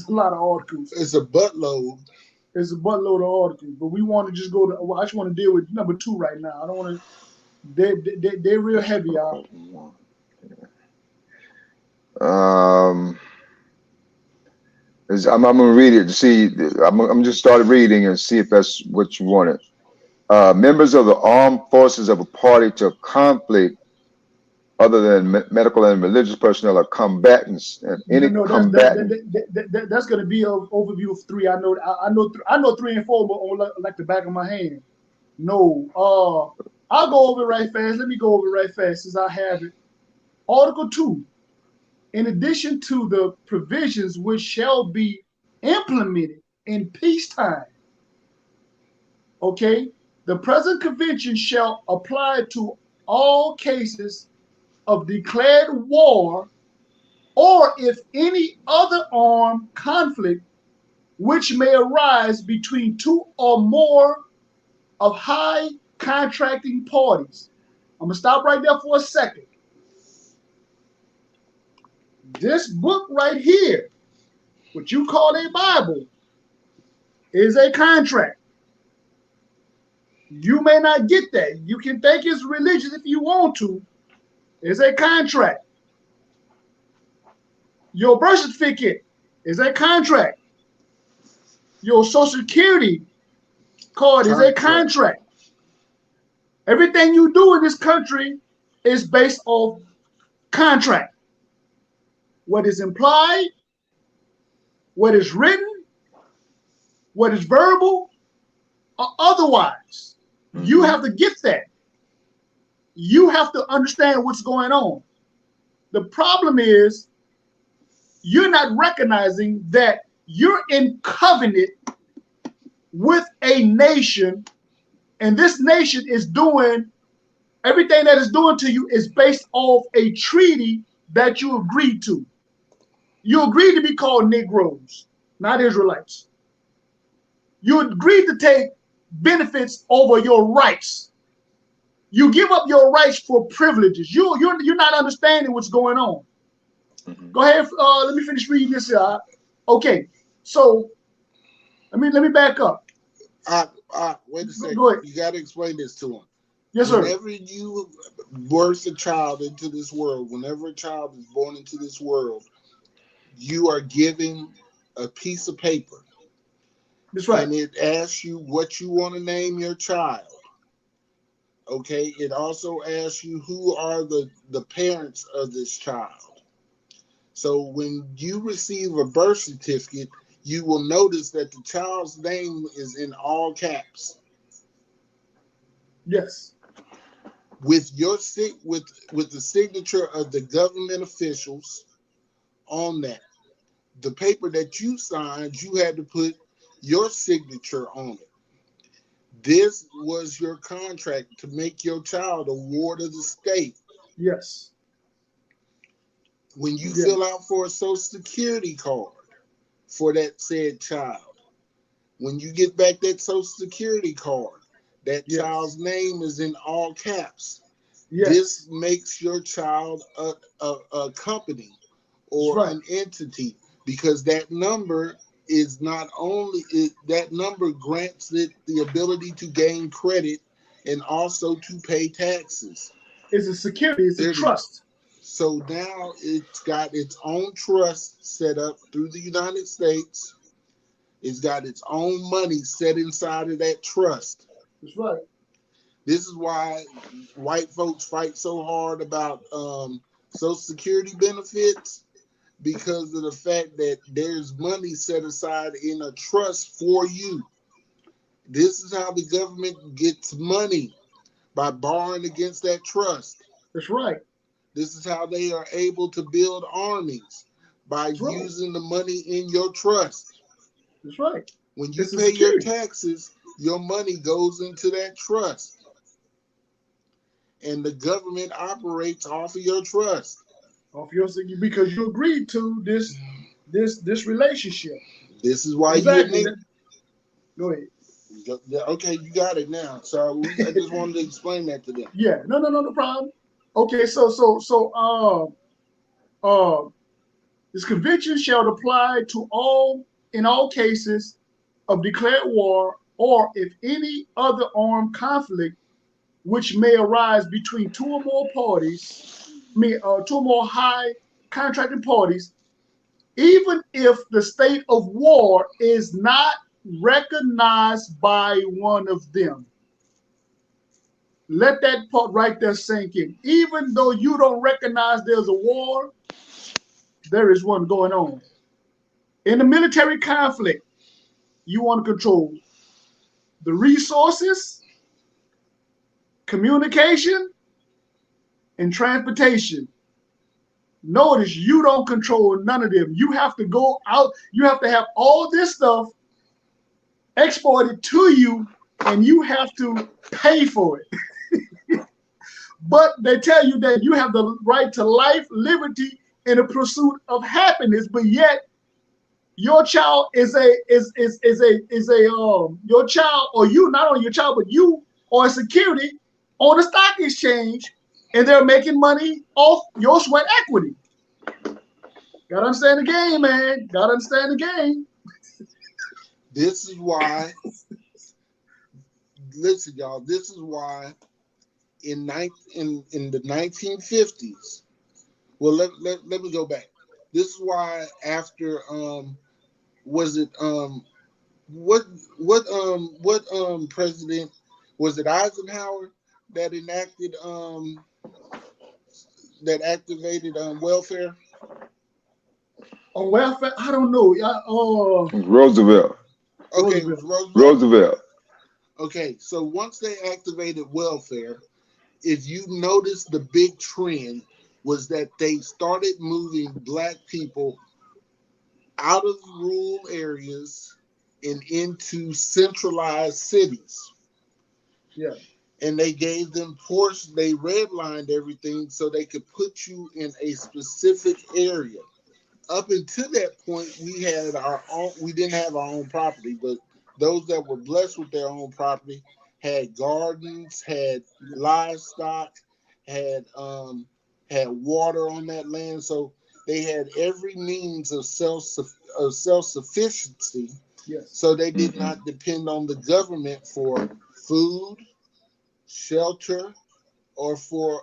S2: a lot of articles.
S1: It's a buttload.
S2: It's a buttload of articles. But we want to just go to. Well, I just want to deal with number 2 right now. I don't want to. They're real heavy, y'all.
S3: I'm gonna read it to see. I'm just started reading and see if that's what you wanted. Members of the armed forces of a party to a conflict other than medical and religious personnel are combatants, and any
S2: No,
S3: combatant.
S2: that's going to be an overview of 3. I know 3 and 4, but on like the back of my hand. No, I'll go over it right fast. Let me go over it right fast since I have it. Article 2. In addition to the provisions which shall be implemented in peacetime, okay, the present convention shall apply to all cases of declared war, or if any other armed conflict which may arise between 2 or more of high contracting parties. I'm gonna stop right there for a second. This book right here, what you call a Bible, is a contract. You may not get that. You can think it's religious if you want to. It's a contract. Your birth certificate is a contract. Your social security card is a contract. Everything you do in this country is based off contract. What is implied, what is written, what is verbal, or otherwise. You have to get that. You have to understand what's going on. The problem is you're not recognizing that you're in covenant with a nation, and this nation is doing everything that is doing to you is based off a treaty that you agreed to. You agreed to be called Negroes, not Israelites. You agreed to take benefits over your rights. You give up your rights for privileges. You're not understanding what's going on. Go ahead. Let me finish reading this. Okay. So let me back up.
S1: Wait a second.
S2: Go ahead.
S1: You got to explain this to him.
S2: Yes, sir.
S1: Whenever you birth a child into this world, whenever a child is born into this world, you are given a piece of paper.
S2: That's right.
S1: And it asks you what you want to name your child. Okay. It also asks you who are the parents of this child. So when you receive a birth certificate, you will notice that the child's name is in all caps.
S2: Yes.
S1: With your with the signature of the government officials on that. The paper that you signed, you had to put your signature on it. This was your contract to make your child a ward of the state.
S2: Yes.
S1: When you
S2: Yeah.
S1: fill out for a Social Security card for that said child, when you get back that Social Security card, that
S2: Yes.
S1: child's name is in all caps.
S2: Yes.
S1: This makes your child a company
S2: That's
S1: or
S2: right.
S1: an entity, because that number is not only that number grants it the ability to gain credit and also to pay taxes.
S2: It's a security. It's a
S1: There to
S2: trust.
S1: So now it's got its own trust set up through the United States. It's got its own money set inside of that trust.
S2: That's right.
S1: This is why white folks fight so hard about Social Security benefits, because of the fact that there's money set aside in a trust for you. This is how the government gets money, by borrowing against that trust.
S2: That's right.
S1: This is how they are able to build armies, by
S2: That's right.
S1: using the money in your trust.
S2: That's right.
S1: When you
S2: It's a
S1: pay your
S2: security.
S1: taxes, your money goes into that trust, and the government operates off of your trust.
S2: Off your because you agreed to this relationship.
S1: This is why you
S2: Exactly.
S1: admit.
S2: Go ahead.
S1: Okay, you got it now. So I just wanted to explain that to them.
S2: Yeah. No problem. Okay. So this convention shall apply to all in all cases of declared war, or if any other armed conflict which may arise between two or more parties, two or more high contracting parties, even if the state of war is not recognized by one of them. Let that part right there sink in. Even though you don't recognize there's a war, there is one going on. In the military conflict, you want to control the resources, communication, and transportation. Notice you don't control none of them. You have to go out, you have to have all this stuff exported to you, and you have to pay for it. But they tell you that you have the right to life, liberty, and the pursuit of happiness, but yet your child is your child, or you, not only your child, but you are a security on the stock exchange, and they're making money off your sweat equity. Gotta understand the game, man. Gotta understand the game.
S1: This is why, listen, y'all, this is why in the 1950s, well, let me go back. This is why after, was it, what president, was it Eisenhower that enacted, that activated welfare?
S2: On welfare, I don't know.
S3: Roosevelt.
S1: Okay, it was Roosevelt.
S3: Roosevelt.
S1: Okay, so once they activated welfare, if you notice, the big trend was that they started moving black people out of rural areas and into centralized cities.
S2: Yeah.
S1: And they gave them portions, they redlined everything so they could put you in a specific area. Up until that point, we didn't have our own property, but those that were blessed with their own property had gardens, had livestock, had water on that land. So they had every means of self-sufficiency.
S2: Yes.
S1: So they did not depend on the government for food, shelter, or for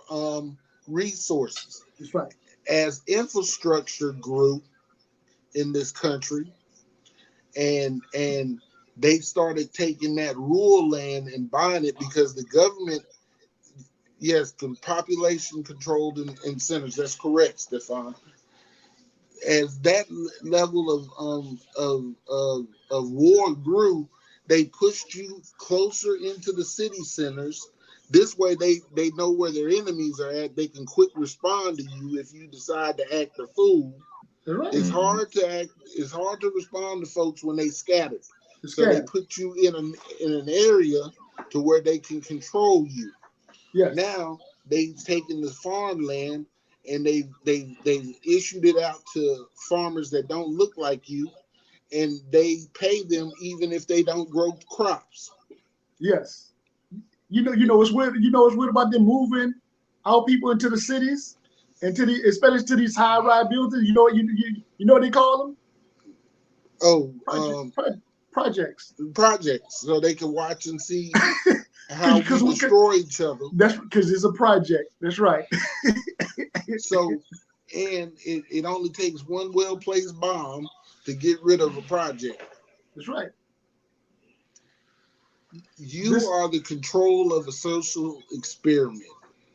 S1: resources.
S2: That's right.
S1: As infrastructure grew in this country, and they started taking that rural land and buying it, because the government, yes, the population controlled in centers. That's correct, Stefan. As that level of war grew, they pushed you closer into the city centers. This way, they know where their enemies are at. They can quick respond to you if you decide to act a fool.
S2: Right.
S1: It's hard to act. It's hard to respond to folks when they scatter. So they put you in an area to where they can control you.
S2: Yes.
S1: Now, they've taken the farmland and they've issued it out to farmers that don't look like you, and they pay them even if they don't grow crops.
S2: Yes. It's weird. It's weird about them moving our people into the cities, especially to these high-rise buildings. You know what they call them?
S1: Oh,
S2: Projects.
S1: Projects, so they can watch and see how we destroy each other.
S2: That's because it's a project. That's right.
S1: So, and it only takes one well-placed bomb to get rid of a project.
S2: That's right.
S1: You are the control of a social experiment.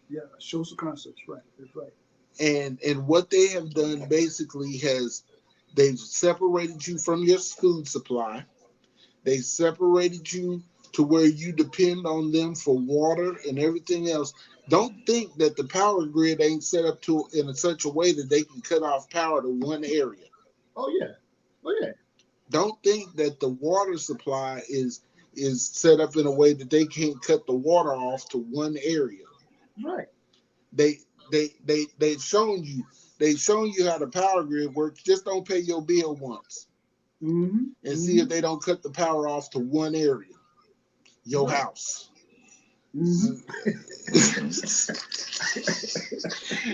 S2: Yeah, social concepts, right. That's right.
S1: And what they have done basically they've separated you from your food supply. They separated you to where you depend on them for water and everything else. Don't think that the power grid ain't set up in such a way that they can cut off power to one area.
S2: Oh yeah.
S1: Don't think that the water supply is set up in a way that they can't cut the water off to one area.
S2: Right.
S1: They've shown you how the power grid works. Just don't pay your bill once. And see if they don't cut the power off to one area, your house.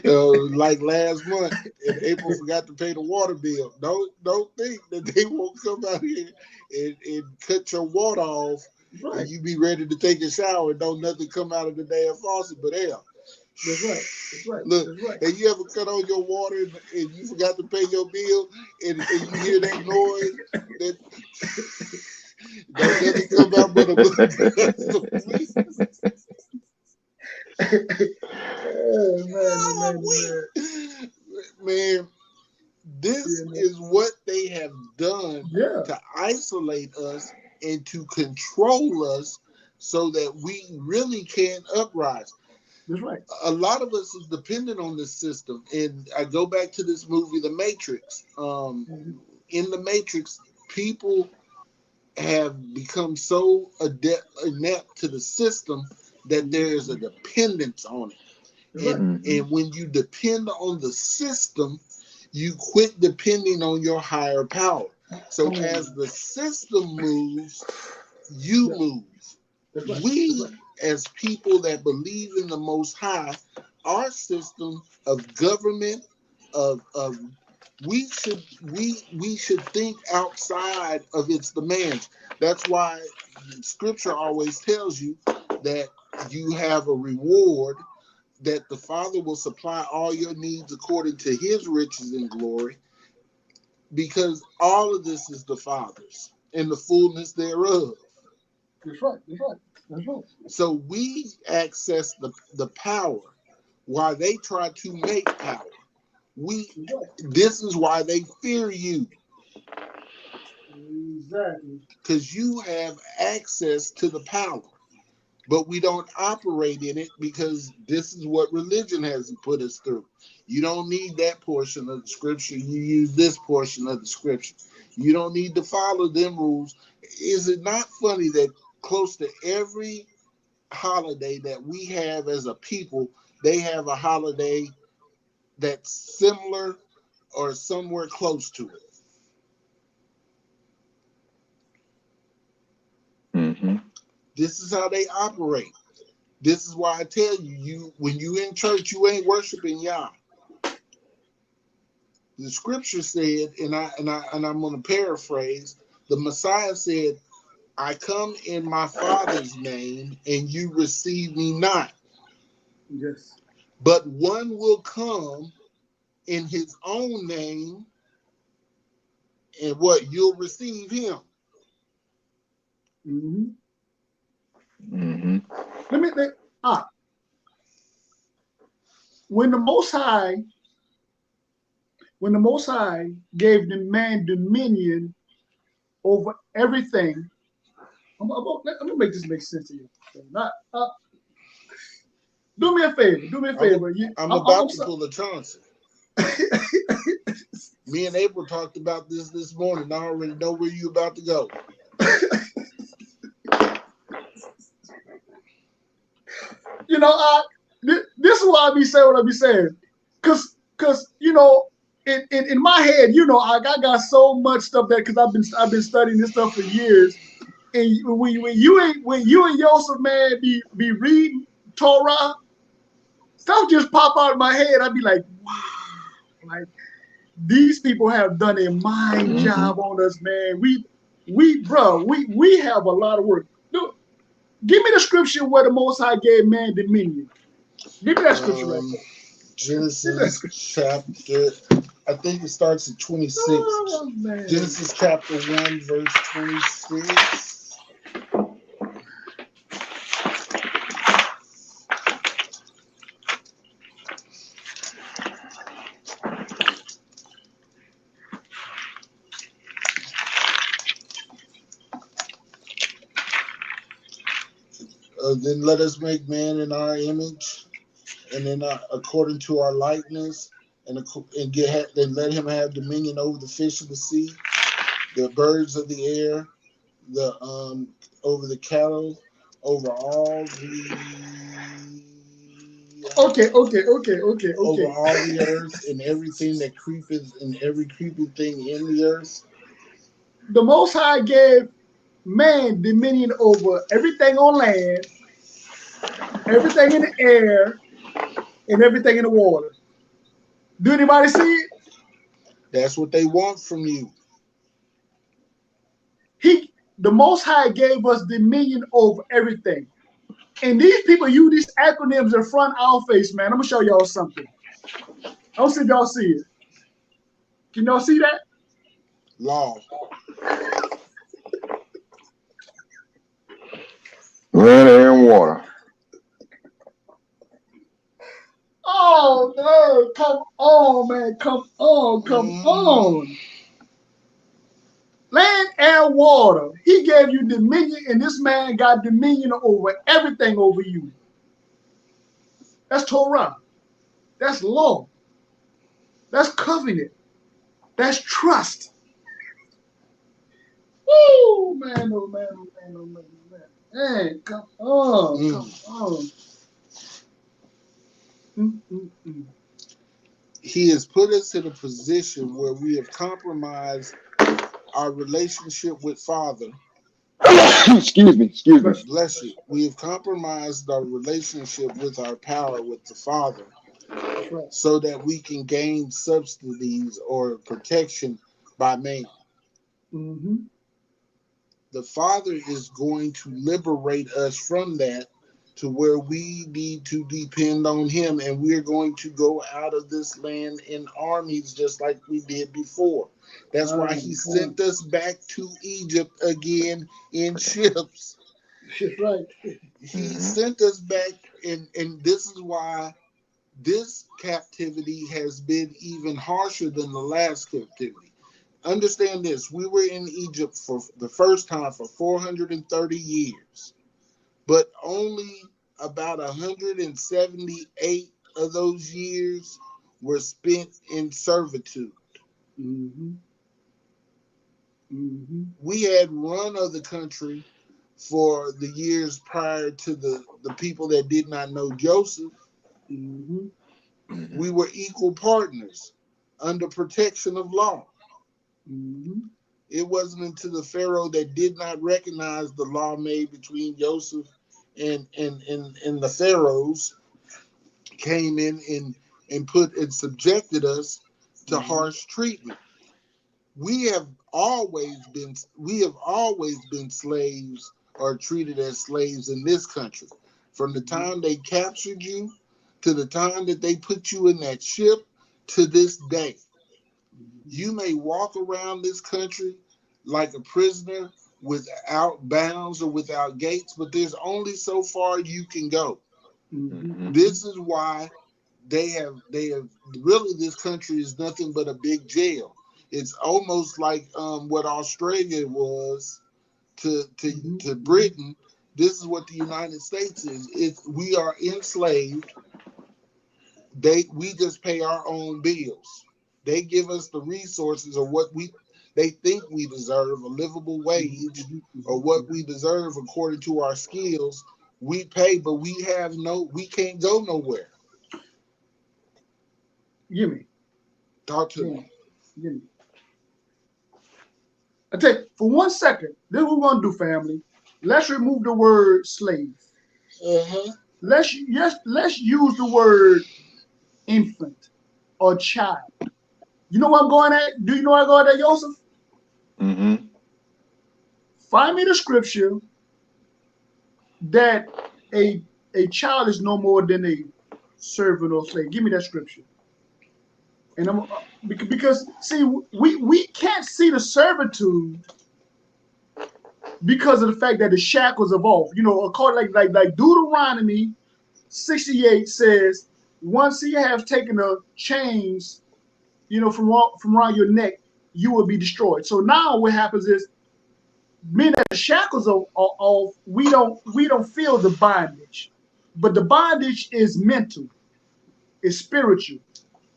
S1: Like last month, and April forgot to pay the water bill. Don't think that they won't come out here and cut your water off, and you be ready to take a shower and don't nothing come out of the damn faucet but air.
S2: That's right.
S1: Look,
S2: That's right.
S1: and you ever cut on your water and you forgot to pay your bill, and you hear that noise? That doesn't come out but man, this is what they have done to isolate us and to control us so that we really can't uprise.
S2: That's right.
S1: A lot of us is dependent on this system. And I go back to this movie, The Matrix. In The Matrix, people have become so inept to the system that there is a dependence on it. And when you depend on the system, you quit depending on your higher power. So as the system moves, you move. We, as people that believe in the Most High, our system of government, we should think outside of its demands. That's why Scripture always tells you that you have a reward, that the Father will supply all your needs according to His riches and glory, because all of this is the Father's and the fullness thereof.
S2: That's right.
S1: So we access the power while they try to make power. This is why they fear you.
S2: Exactly.
S1: Because you have access to the power. But we don't operate in it because this is what religion has put us through. You don't need that portion of the scripture. You use this portion of the scripture. You don't need to follow them rules. Is it not funny that close to every holiday that we have as a people, they have a holiday that's similar or somewhere close to it? This is how they operate. This is why I tell you, when you in church, you ain't worshiping Yah. The scripture said, and I'm going to paraphrase, the Messiah said, I come in my Father's name, and you receive me not.
S2: Yes.
S1: But one will come in his own name, and what? You'll receive him.
S2: Let me think. When the Most High gave the man dominion over everything, I'm gonna make this make sense to you. Do me a favor.
S1: I'm about to pull a Chauncey. Me and April talked about this morning. I already know where you about to go.
S2: This is why I be saying what I be saying. Cause in my head, I got so much stuff that because I've been studying this stuff for years. And when you and Joseph, man, be reading Torah, stuff just pop out of my head. I'd be like, wow, like these people have done a mind job on us, man. We have a lot of work. Look, give me the scripture where the Most High gave man dominion. Give me that scripture right there.
S1: Genesis chapter, I think it starts at 26.
S2: Oh,
S1: Genesis chapter 1, verse 26. Then let us make man in our image, and then according to our likeness, and let him have dominion over the fish of the sea, the birds of the air, the over the cattle, over all the
S2: Okay.
S1: over all the earth, and everything that creepeth, and every creeping thing in the earth.
S2: The Most High gave man dominion over everything on land, everything in the air, and everything in the water. Do anybody see it?
S1: That's what they want from you.
S2: The Most High gave us dominion over everything. And these people use these acronyms in front of our face, man. I'm gonna show y'all something. I don't see if y'all see it. Can y'all see that?
S1: Law.
S3: Land, air, and water.
S2: Oh no, come on, man. Come on. Land, air, water. He gave you dominion, and this man got dominion over everything over you. That's Torah. That's law. That's covenant. That's trust. Woo, man, oh man, oh man, oh man, oh man. Man, come on.
S1: He has put us in a position where we have compromised our relationship with Father.
S3: Excuse me.
S1: Bless you. We have compromised our relationship with our power with the Father, so that we can gain subsidies or protection by man.
S2: Mm-hmm.
S1: The Father is going to liberate us from that to where we need to depend on him, and we're going to go out of this land in armies just like we did before. That's why he sent us back to Egypt again in ships.
S2: Right.
S1: He sent us back, and this is why this captivity has been even harsher than the last captivity. Understand this, we were in Egypt for the first time for 430 years, but only about 178 of those years were spent in servitude. We had run of the country for the years prior to the people that did not know Joseph. We were equal partners under protection of law. It wasn't until the Pharaoh that did not recognize the law made between Joseph and the Pharaohs came in and subjected us to harsh treatment. We have always been slaves or treated as slaves in this country. From the time they captured you to the time that they put you in that ship to this day. You may walk around this country like a prisoner without bounds or without gates, but there's only so far you can go. This is why they have really, this country is nothing but a big jail. It's almost like what Australia was to Britain. This is what the United States is. We are enslaved. We just pay our own bills. They give us the resources or what they think we deserve, a livable wage, or what we deserve according to our skills. We pay, but we can't go nowhere.
S2: Yemi'el.
S1: Talk to me.
S2: Yemi'el. I tell you, for 1 second, this is what we're gonna do, family. Let's remove the word slave. Let's use the word infant or child. You know what I'm going at? Do you know where I'm going at, Joseph?
S3: Mm-hmm.
S2: Find me the scripture that a child is no more than a servant or slave. Give me that scripture. And I'm because see, we can't see the servitude because of the fact that the shackles of off. You know, according like Deuteronomy 68 says, once he has taken the chains, you know, from around your neck, you will be destroyed. So now what happens is, meaning that the shackles are off, we don't feel the bondage, but the bondage is mental, it's spiritual,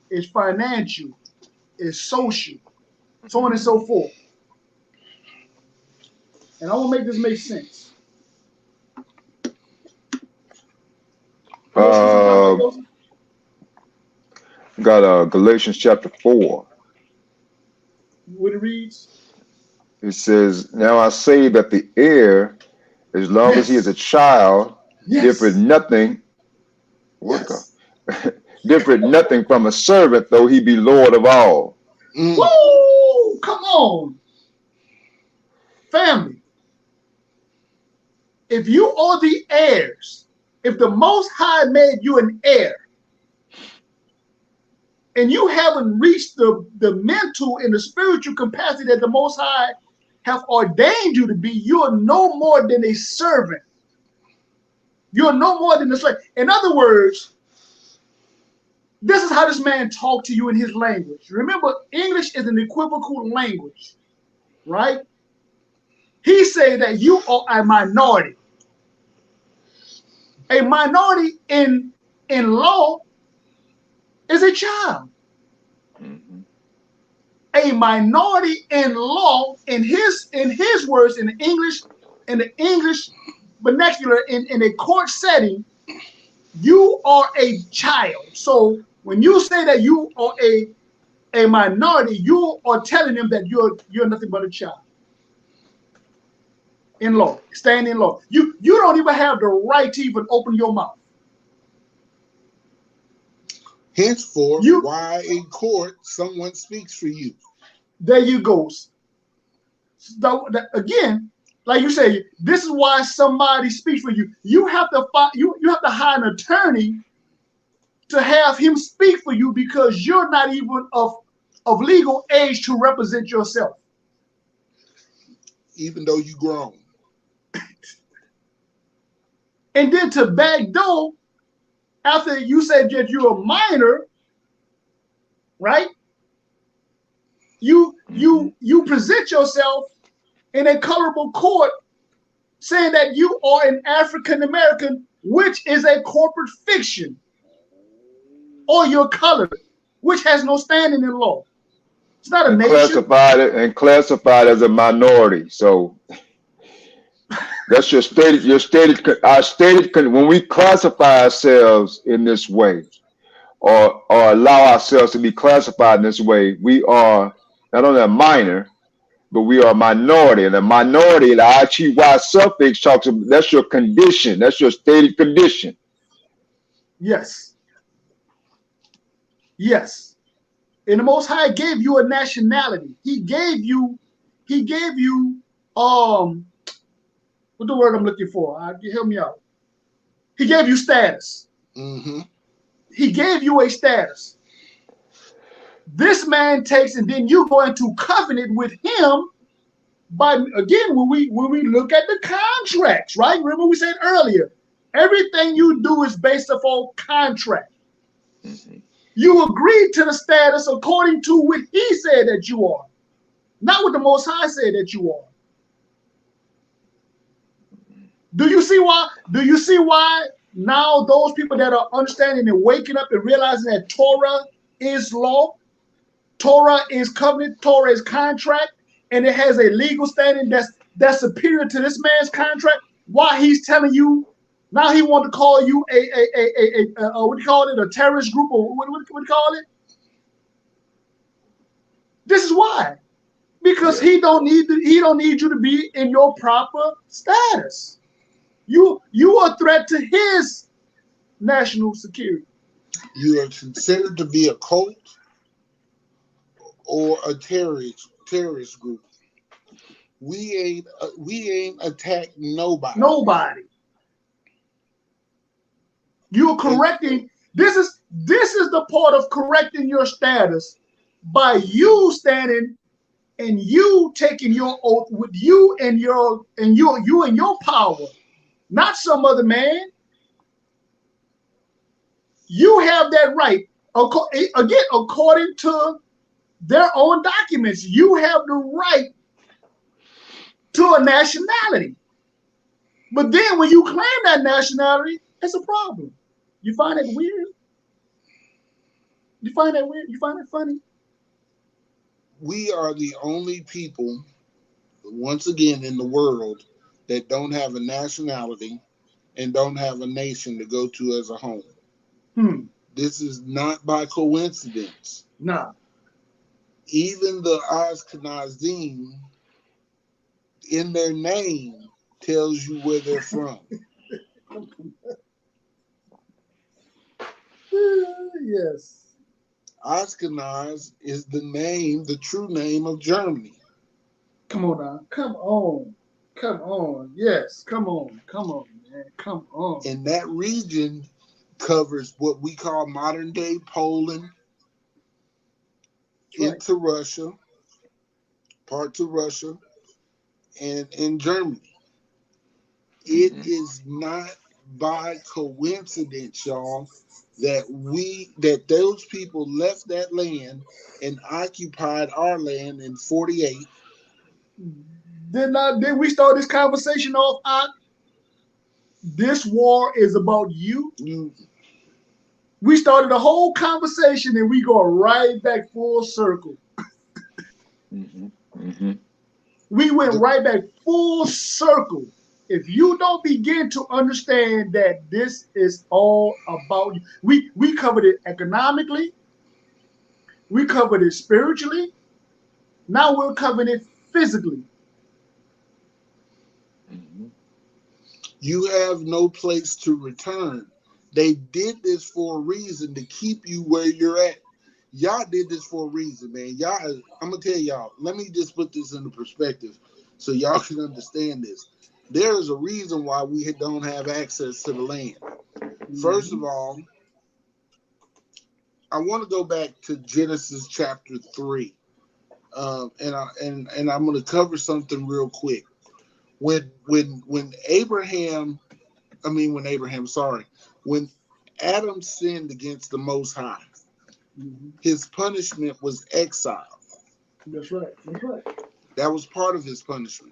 S2: it's financial, it's social, so on and so forth. And I want to make this make sense.
S3: Got Galatians chapter 4.
S2: What it reads?
S3: It says, "Now I say that the heir, as long as he is a child, differeth nothing. Differeth nothing from a servant, though he be Lord of all."
S2: Woo! Come on, family. If you are the heirs, if the Most High made you an heir, and you haven't reached the mental and the spiritual capacity that the Most High have ordained you to be, you are no more than a servant. You're no more than a slave. In other words, this is how this man talked to you in his language. Remember, English is an equivocal language, right? He said that you are a minority. A minority in law is a child.
S3: Mm-hmm.
S2: A minority in law, in his words, in the English vernacular, in a court setting, you are a child. So when you say that you are a minority, you are telling them that you're nothing but a child. In law, stand in law. You don't even have the right to even open your mouth.
S1: Henceforth, why in court someone speaks for you?
S2: There you go. Again, like you say, this is why somebody speaks for you. You have to hire an attorney to have him speak for you because you're not even of legal age to represent yourself.
S1: Even though you grown.
S2: And then to backdoor, after you said that you're a minor, right? You present yourself in a colorable court saying that you are an African American, which is a corporate fiction, or you're colored, which has no standing in law. It's not a nation.
S3: Classified as a minority. So that's our stated when we classify ourselves in this way, or allow ourselves to be classified in this way, we are not only a minor, but we are a minority. And a minority, the ITY suffix talks about, that's your condition, that's your stated condition.
S2: Yes. Yes. And the Most High gave you a nationality. He gave you what's the word I'm looking for? Help me out. He gave you status.
S1: Mm-hmm.
S2: He gave you a status. This man takes, and then you go into covenant with him by, again, when we look at the contracts, right? Remember we said earlier, everything you do is based upon contract.
S3: Mm-hmm.
S2: You agreed to the status according to what he said that you are, not what the Most High said that you are. Do you see why? Do you see why now those people that are understanding and waking up and realizing that Torah is law, Torah is covenant, Torah is contract, and it has a legal standing that's superior to this man's contract? Why he's telling you now he want to call you a what do you call it, a terrorist group, or what do you call it? This is why. Because he don't need you to be in your proper status. You are a threat to his national security.
S1: You are considered to be a cult or a terrorist group. We ain't attacked nobody.
S2: Nobody. You're
S1: And
S2: correcting. This is the part of correcting your status by you standing and you taking your oath with you and your power, not some other man. You have that right. Again, according to their own documents, you have the right to a nationality. But then when you claim that nationality, it's a problem. You find it weird? You find that weird? You find it funny?
S1: we are the only people, once again, in the world that don't have a nationality and don't have a nation to go to as a home. This is not by coincidence.
S2: Nah.
S1: Even the Ashkenazim, in their name, tells you where they're from.
S2: Yes.
S1: Ashkenaz is the true name of Germany.
S2: Come on now. Come on. Come on. Yes. Come on. Come on, man. Come on.
S1: And that region covers what we call modern day Poland, into Russia, parts of Russia, and in Germany. It is not by coincidence, y'all, that those people left that land and occupied our land in 48.
S2: Did we start this conversation off? This war is about you. We started a whole conversation and we go right back full circle. We went right back full circle. If you don't begin to understand that this is all about you, we covered it economically, we covered it spiritually, now we're covering it physically.
S1: You have no place to return. They did this for a reason, to keep you where you're at. Y'all did this for a reason, man. Y'all, I'm gonna tell y'all, let me just put this into perspective so y'all can understand this. There is a reason why we don't have access to the land. First of all, I want to go back to Genesis chapter 3. And I'm going to cover something real quick. When Adam sinned against the Most High, his punishment was exile.
S2: That's right. That's right.
S1: That was part of his punishment.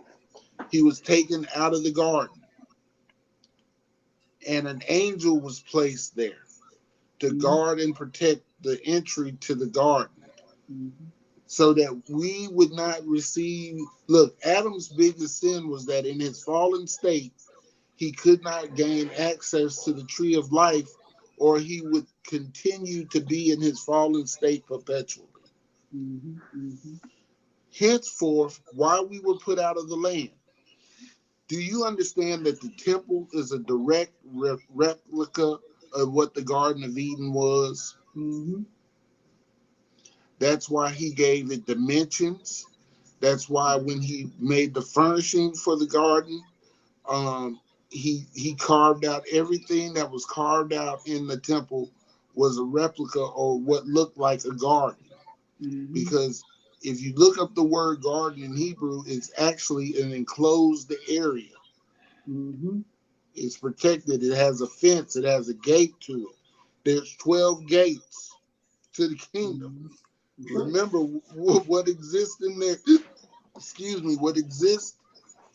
S1: He was taken out of the garden, and an angel was placed there to guard and protect the entry to the garden, so that we would not receive. Look, Adam's biggest sin was that in his fallen state, he could not gain access to the tree of life, or he would continue to be in his fallen state perpetually. Henceforth, while we were put out of the land, do you understand that the temple is a direct replica of what the Garden of Eden was? That's why he gave it dimensions. That's why when he made the furnishing for the garden, he carved out everything that was carved out in the temple was a replica or what looked like a garden. Because if you look up the word garden in Hebrew, it's actually an enclosed area. It's protected. It has a fence. It has a gate to it. There's 12 gates to the kingdom. Remember what exists in there. Excuse me. What exists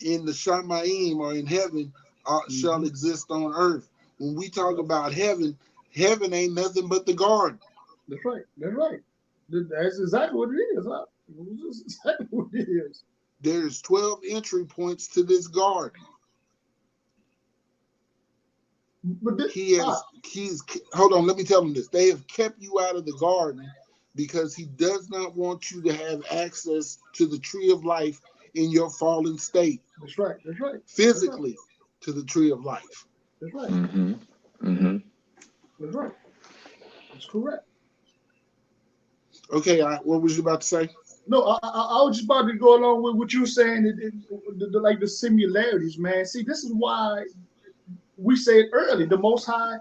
S1: in the Shamayim or in heaven shall exist on earth. When we talk about heaven, heaven ain't nothing but the garden.
S2: That's right. That's right. That's exactly what it is. Huh? That's exactly what it is.
S1: There's 12 entry points to this garden.
S2: But
S1: he's hold on, let me tell him this. They have kept you out of the garden because he does not want you to have access to the tree of life in your fallen state.
S2: That's right. That's right.
S1: Physically to the tree of life.
S2: That's right.
S3: Mm-hmm. Mm-hmm.
S2: That's right. That's correct.
S1: Okay, what was you about to say?
S2: No, I was just about to go along with what you were saying, like the similarities, man. See, this is why we said early, the Most High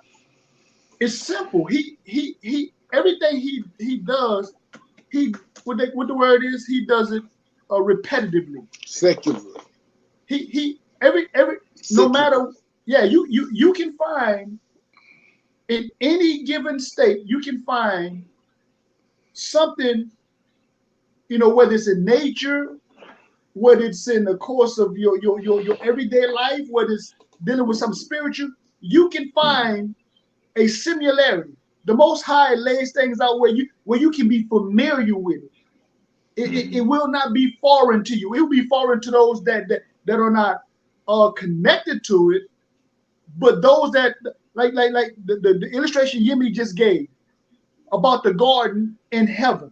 S2: is simple. He everything he does, what the word is, he does it repetitively.
S1: Secularly.
S2: He every no
S1: Secular.
S2: matter, yeah, you can find in any given state, you can find something, whether it's in nature, whether it's in the course of your everyday life, whether it's dealing with something spiritual, you can find a similarity. The Most High lays things out where you can be familiar with it. It will not be foreign to you. It will be foreign to those that are not connected to it, but those that like the illustration Yemi just gave about the garden in heaven.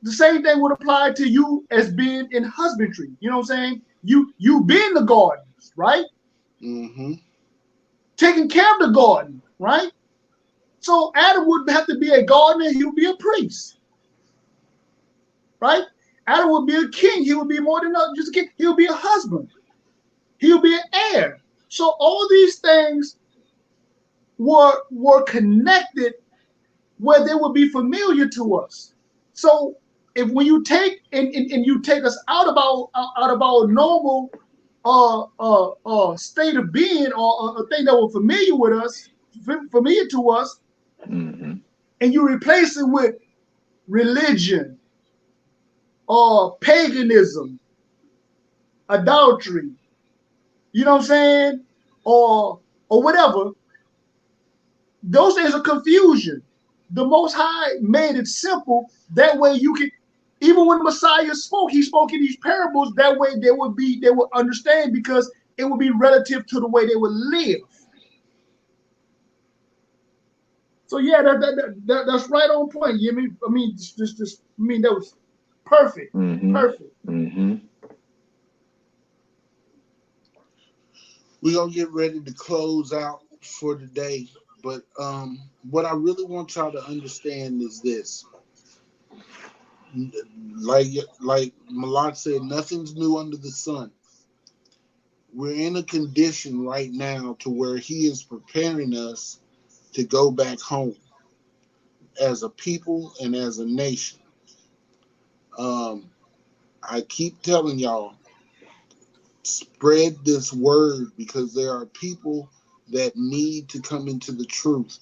S2: The same thing would apply to you as being in husbandry. You know what I'm saying? You be in the gardens, right?
S1: Mm-hmm.
S2: Taking care of the garden, right? So Adam would have to be a gardener. He would be a priest, right? Adam would be a king. He would be more than just a king. He would be a husband. He would be an heir. So all these things were connected where they would be familiar to us. So if when you take and you take us out of our normal state of being, or a thing that was familiar to us,
S3: Mm-hmm.
S2: and you replace it with religion or paganism, adultery, you know what I'm saying, or whatever, those things are confusion. The Most High made it simple. That way you can, even when the Messiah spoke, he spoke in these parables. That way they would understand, because it would be relative to the way they would live. So yeah, that's right on point. You mean? I mean, I mean, that was perfect,
S3: Mm-hmm.
S2: perfect.
S3: Mm-hmm.
S1: We're gonna get ready to close out for the day. But what I really want y'all to understand is this. Like Malak said, nothing's new under the sun. We're in a condition right now to where he is preparing us to go back home as a people and as a nation. Um, I keep telling y'all, spread this word, because there are people that need to come into the truth.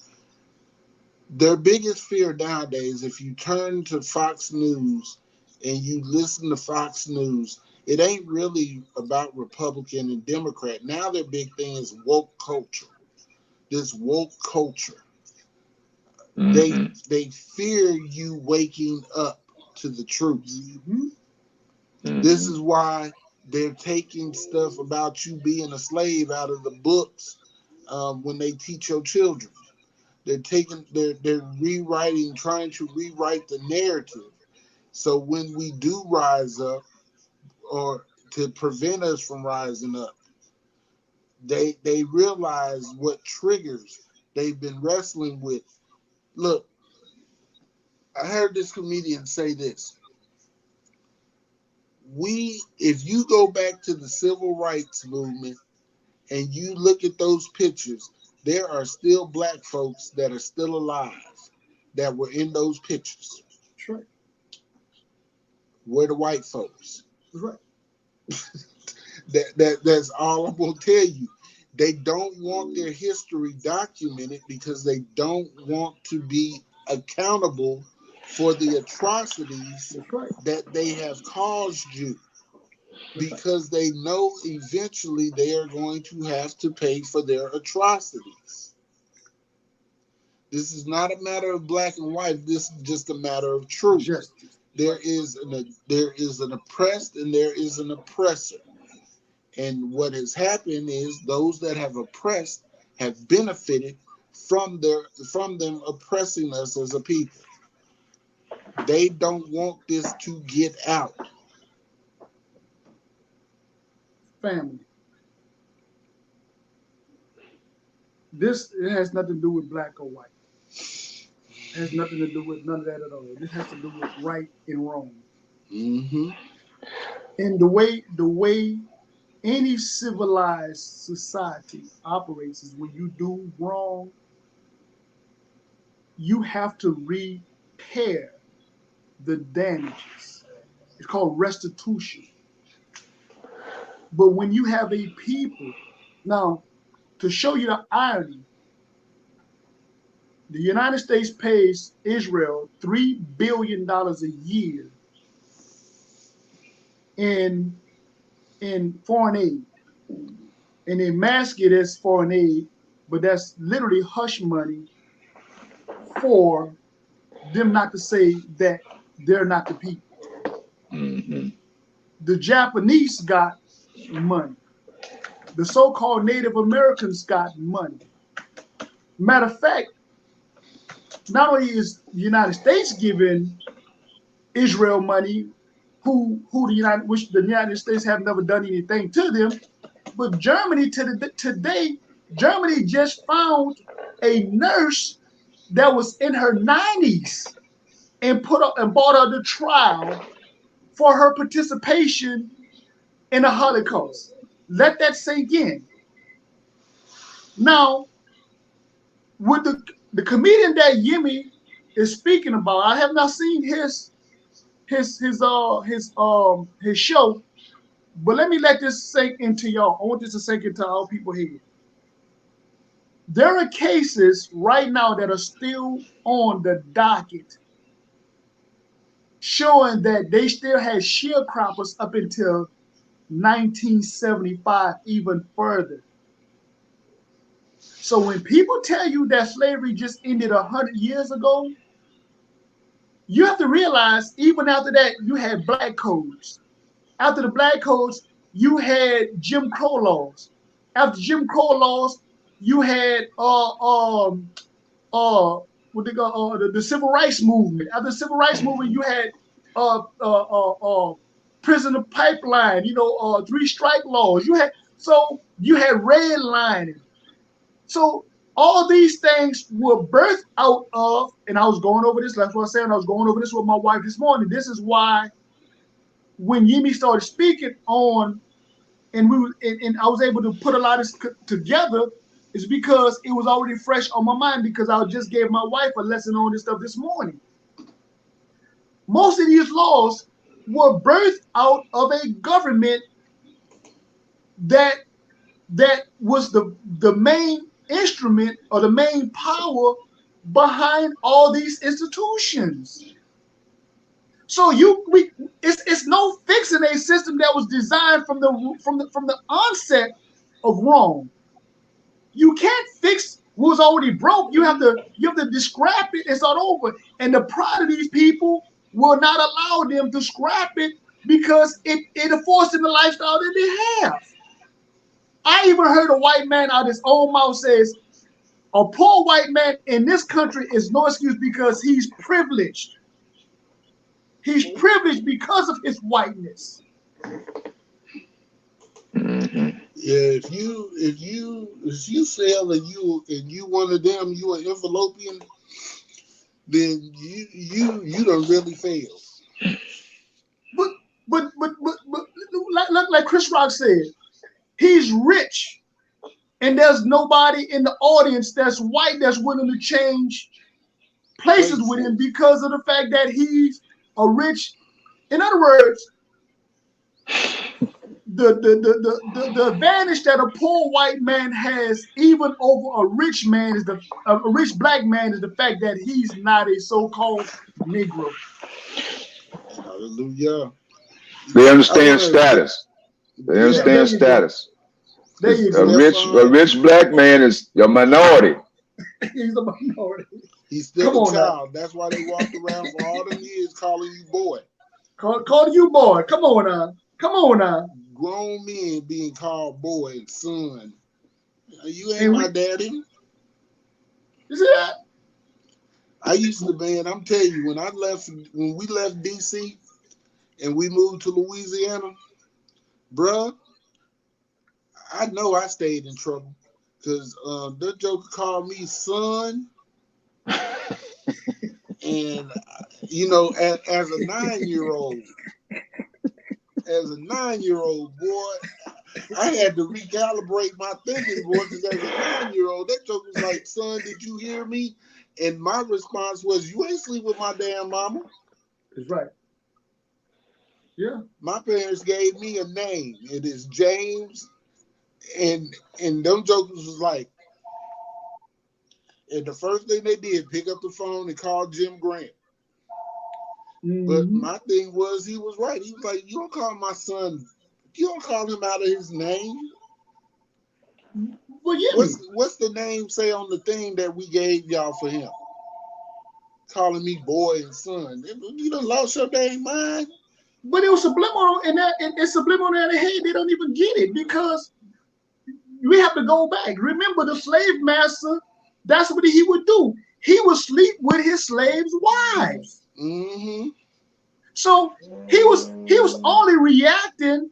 S1: Their biggest fear nowadays, if you turn to Fox News and you listen to Fox News, it ain't really about Republican and Democrat. Now their big thing is woke culture. This woke culture. They
S3: Mm-hmm.
S1: they fear you waking up to the truth.
S2: Mm-hmm.
S1: This
S3: Mm-hmm.
S1: is why they're taking stuff about you being a slave out of the books when they teach your children. They're rewriting, trying to rewrite the narrative. So when we do rise up, or to prevent us from rising up, they realize what triggers they've been wrestling with. Look, I heard this comedian say this. If you go back to the civil rights movement and you look at those pictures, there are still black folks that are still alive that were in those pictures.
S2: That's right.
S1: We're the white folks.
S2: That's right.
S1: That's all I'm gonna tell you. They don't want their history documented because they don't want to be accountable for the atrocities
S2: That's right.
S1: that they have caused you,
S2: That's right.
S1: because they know eventually they are going to have to pay for their atrocities. This is not a matter of black and white. This is just a matter of truth.
S2: Justice.
S1: There
S2: Right.
S1: is an oppressed and there is an oppressor. And what has happened is those that have oppressed have benefited from them oppressing us as a people. They don't want this to get out.
S2: Family. It has nothing to do with black or white. It has nothing to do with none of that at all. This has to do with right and wrong.
S1: Mm-hmm.
S2: And the way any civilized society operates is when you do wrong, you have to repair the damages. It's called restitution. But when you have a people, now to show you the irony, the United States pays Israel $3 billion a year in foreign aid. And they mask it as foreign aid, but that's literally hush money for them not to say that they're not the people.
S3: Mm-hmm.
S2: The Japanese got money. The so-called Native Americans got money. Matter of fact, not only is the United States giving Israel money, which the United States have never done anything to them, but Germany today, Germany just found a nurse that was in her 90s and brought her to trial for her participation in the Holocaust. Let that sink in. Now, with the comedian that Yemi'el is speaking about, I have not seen his show, but let me let this sink into y'all. I want this to sink into all people's head. There are cases right now that are still on the docket showing that they still had sharecroppers up until 1975, even further. So when people tell you that slavery just ended 100 years ago, you have to realize even after that, you had black codes. After the black codes, you had Jim Crow laws. After Jim Crow laws, you had what they call the civil rights movement. After the civil rights movement, you had prisoner pipeline. Three strike laws. You had redlining. So all these things were birthed out of, and I was going over this. That's what I'm saying. I was going over this with my wife this morning. This is why when Yemi started speaking on, and I was able to put a lot of this together, is because it was already fresh on my mind because I just gave my wife a lesson on this stuff this morning. Most of these laws were birthed out of a government that was the main instrument or the main power behind all these institutions. So it's no fixing a system that was designed from the onset of wrong. You can't fix what was already broke. You have to scrap it and start over. And the pride of these people will not allow them to scrap it because it affords them the lifestyle that they have. I even heard a white man out of his own mouth says, a poor white man in this country is no excuse because he's privileged. He's privileged because of his whiteness.
S3: Mm-hmm.
S1: Yeah, if you sell and you one of them, you an envelopian, then you done really failed.
S2: But like Chris Rock said, he's rich, and there's nobody in the audience that's white that's willing to change places with him because of the fact that he's a rich. In other words, the advantage that a poor white man has even over a rich man a rich black man is the fact that he's not a so-called Negro.
S1: Hallelujah.
S3: They understand status. They understand status.
S2: There you
S3: go.
S2: A
S3: rich black man is a minority.
S2: He's a minority.
S1: He's still a child. Now. That's why they walked around for all them years calling you boy.
S2: Calling you boy. Come on now. Come on now.
S1: Grown men being called boy and son. You ain't my daddy.
S2: You see that?
S1: I used to, man, I'm telling you, when we left DC and we moved to Louisiana, bruh, I know I stayed in trouble because that joker called me son, and as a 9-year-old, boy, I had to recalibrate my thinking, boy, because as a 9-year-old, that joke was like, son, did you hear me? And my response was, you ain't sleep with my damn mama.
S2: That's right. Yeah.
S1: My parents gave me a name. It is James. And them jokers was like, and the first thing they did, pick up the phone and call Jim Grant. But my thing was, he was right. He was like, you don't call my son, you don't call him out of his name.
S2: Well, yeah.
S1: What's the name say on the thing that we gave y'all for him? Calling me boy and son. You done lost your dang mind.
S2: But it was subliminal, and it's subliminal in their head. They don't even get it because we have to go back. Remember, the slave master, that's what he would do. He would sleep with his slaves' wives.
S1: Mm-hmm.
S2: So he was only reacting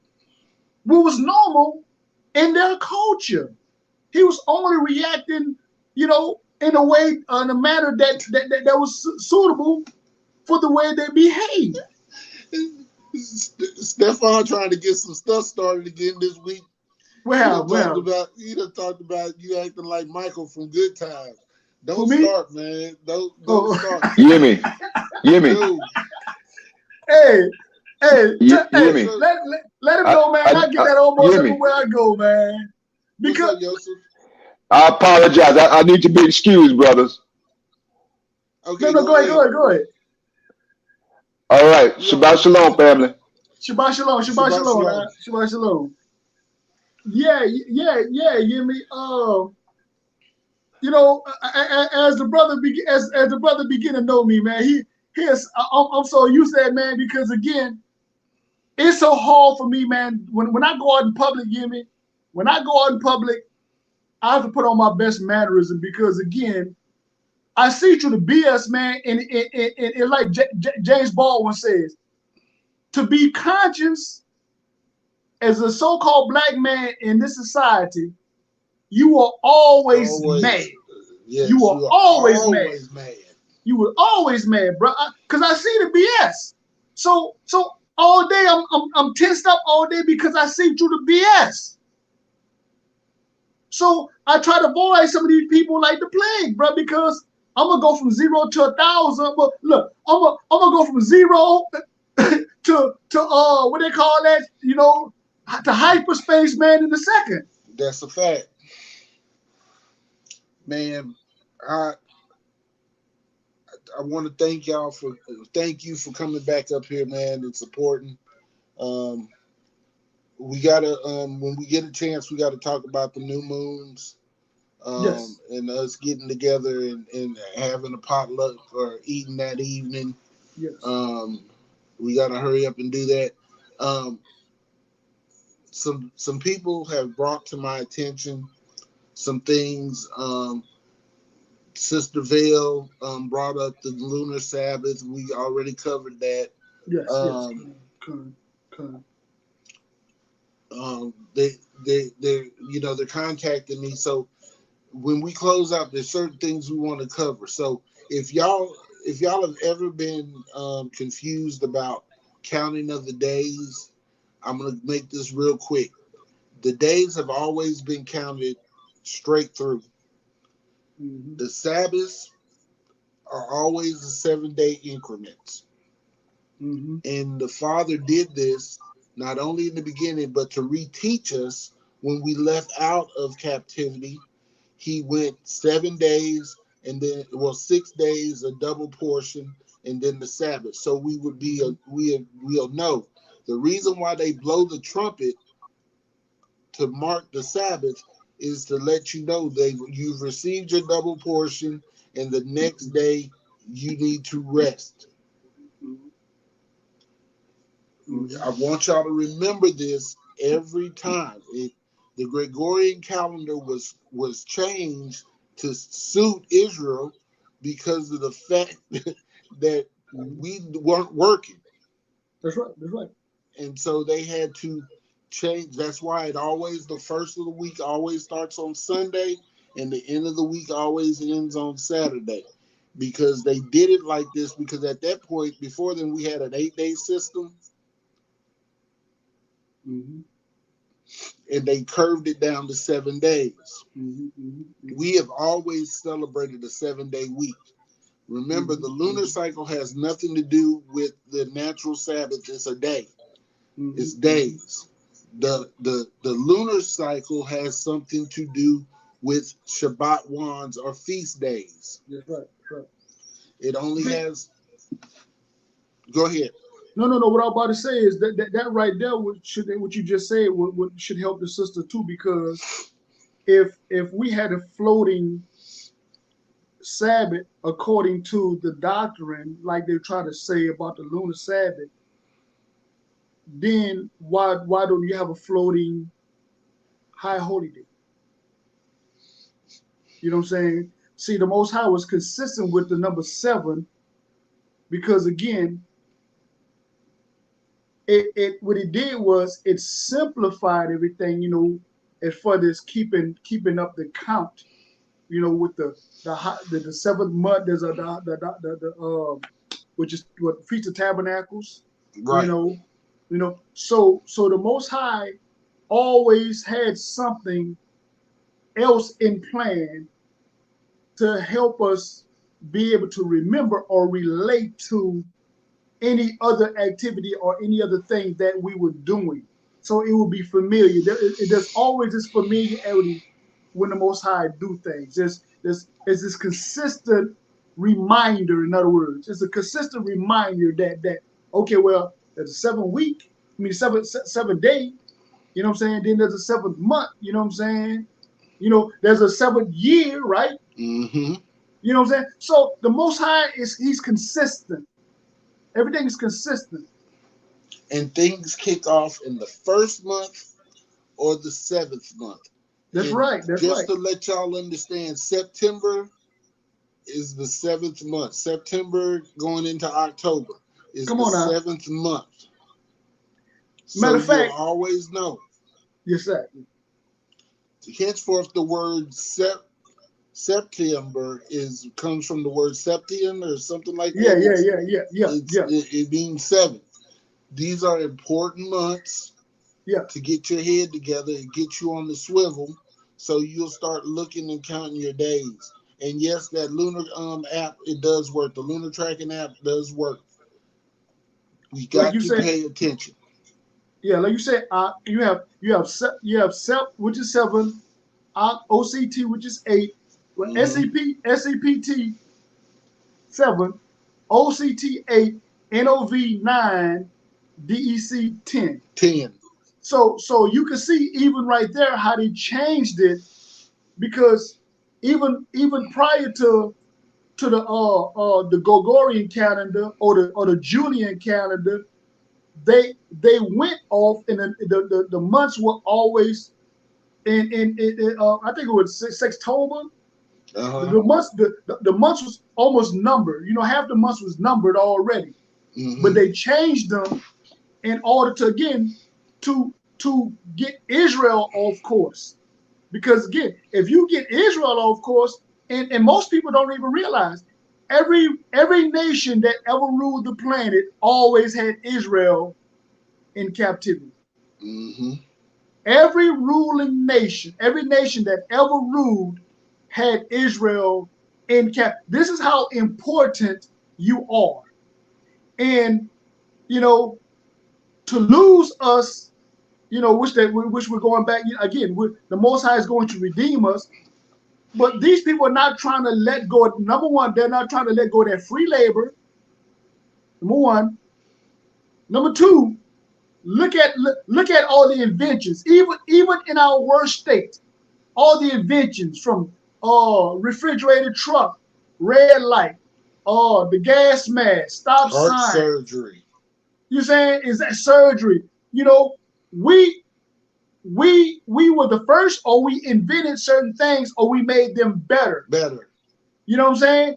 S2: what was normal in their culture. He was only reacting, in a way, in a manner that was suitable for the way they behaved.
S1: Stefan trying to get some stuff started again this week. He done talked about you acting like Michael from Good Times. Don't start, man. Don't start.
S3: Yemi.
S2: Hey,
S3: Yemi.
S2: let him know, man. I get that almost everywhere I go, man. Because
S1: what's up,
S3: I apologize. I need to be excused, brothers.
S2: Okay, go ahead.
S3: All right. Shabbat shalom, family.
S2: Shabbat shalom. Yeah, Yemi. As the brother begin to know me, man, I'm so used to that, man, because again, it's so hard for me, man. When I go out in public, Yemi, when I go out in public, I have to put on my best mannerism because again, I see through the BS, man, and like James Baldwin says, to be conscious as a so-called black man in this society, you are always mad.
S1: Yes,
S2: you are always mad. You were always mad, bro. Because I see the BS. So all day I'm tensed up all day because I see through the BS. So I try to avoid some of these people like the plague, bro, because I'm gonna go from 0 to 1,000. But look, I'm gonna go from 0 to what they call that, to hyperspace, man, in a second.
S1: That's a fact, man. I want to thank you for coming back up here, man, and supporting. We gotta when we get a chance, we gotta talk about the new moons.
S2: Yes.
S1: And us getting together and having a potluck or eating that evening.
S2: Yes.
S1: We gotta hurry up and do that. Some people have brought to my attention some things. Sister Vale brought up the lunar Sabbath. We already covered that.
S2: Yes.
S1: They're contacting me. So when we close out, there's certain things we want to cover. So if y'all have ever been confused about counting of the days, I'm gonna make this real quick. The days have always been counted straight through. Mm-hmm. The Sabbaths are always the 7-day increments. Mm-hmm. And the Father did this not only in the beginning, but to reteach us when we left out of captivity. He went 7 days and then 6 days, a double portion, and then the Sabbath. So we would be we'll know the reason why they blow the trumpet to mark the Sabbath is to let you know you've received your double portion, and the next day you need to rest. I want y'all to remember this every time. The Gregorian calendar was changed to suit Israel, because of the fact that
S2: Mhm.
S1: we weren't working.
S2: That's right. That's right.
S1: And so they had to change. That's why it always, the first of the week always starts on Sunday, and the end of the week always ends on Saturday. Because they did it like this, because at that point, before then, we had an 8-day system,
S2: Mm-hmm.
S1: and they curved it down to 7 days.
S2: Mm-hmm. Mm-hmm.
S1: We have always celebrated a 7-day week. Remember,
S2: Mm-hmm.
S1: the lunar cycle has nothing to do with the natural Sabbath. It's a day.
S2: Mm-hmm.
S1: It's days. The lunar cycle has something to do with Shabbat wands or feast days.
S2: That's right. That's right.
S1: It only
S2: See,
S1: has. Go ahead.
S2: no. What I'm about to say is that right there, what you just said, should help the sister too, because if we had a floating Sabbath according to the doctrine, like they try to say about the lunar Sabbath, then why don't you have a floating high holy day? You know what I'm saying? See, the Most High was consistent with the number 7 because again, it what it did was it simplified everything. You know, as far as keeping up the count. You know, with the 7th month, there's a which is what Feast of Tabernacles. You
S1: Right.
S2: know, so the Most High always had something else in plan to help us be able to remember or relate to any other activity or any other thing that we were doing. So it will be familiar. There's always this familiarity when the Most High do things. There's this consistent reminder. In other words, it's a consistent reminder that okay, well, there's a 7 week. I mean, seven day. You know what I'm saying? Then there's a 7th month. You know what I'm saying? You know, there's a 7th year, right?
S1: Mm-hmm.
S2: You know what I'm saying? So the Most High he's consistent. Everything is consistent.
S1: And things kick off in the first month or the 7th month.
S2: That's
S1: And
S2: right. That's
S1: just
S2: right.
S1: to let y'all understand, September is the 7th month. September going into October is
S2: Come
S1: the
S2: on now.
S1: 7th month.
S2: Matter
S1: So
S2: of
S1: you'll
S2: fact,
S1: always know.
S2: yes, sir.
S1: Henceforth, the word September comes from the word septian or something like
S2: Yeah,
S1: that.
S2: yeah, yeah, yeah, yeah, yeah,
S1: It means 7. These are important months
S2: yeah.
S1: to get your head together and get you on the swivel, so you'll start looking and counting your days. And yes, that lunar app, it does work. The lunar tracking app does work. We
S2: Like
S1: got
S2: you
S1: to
S2: said,
S1: pay attention.
S2: yeah, like you said, you have SEP, which is 7, OCT, which is 8, well,
S1: Mm-hmm.
S2: SEPT 7, OCT 8, NOV 9, DEC 10.
S1: 10.
S2: So you can see even right there how they changed it, because even prior to the Gregorian calendar or the Julian calendar, they went off, and the months were always in I think it was Sextober.
S1: Uh-huh.
S2: The months was almost numbered. You know, half the months was numbered already, but
S1: Mm-hmm.
S2: they changed them in order to again to get Israel off course. Because again, if you get Israel off course, and most people don't even realize, every nation that ever ruled the planet always had Israel in captivity.
S1: Mm-hmm.
S2: Every nation that ever ruled had Israel in cap. This is how important you are. And you know, to lose us, which we're going back again, the Most High is going to redeem us. But these people are not trying to let go. Number one, they're not trying to let go of their free labor. Number one. Number two, look at all the inventions, even in our worst state, all the inventions from refrigerated truck, red light, the gas mask, stop
S1: Heart
S2: sign.
S1: surgery.
S2: You saying is that surgery? You know, we we were the first, or we invented certain things, or we made them better.
S1: Better.
S2: You know what I'm saying?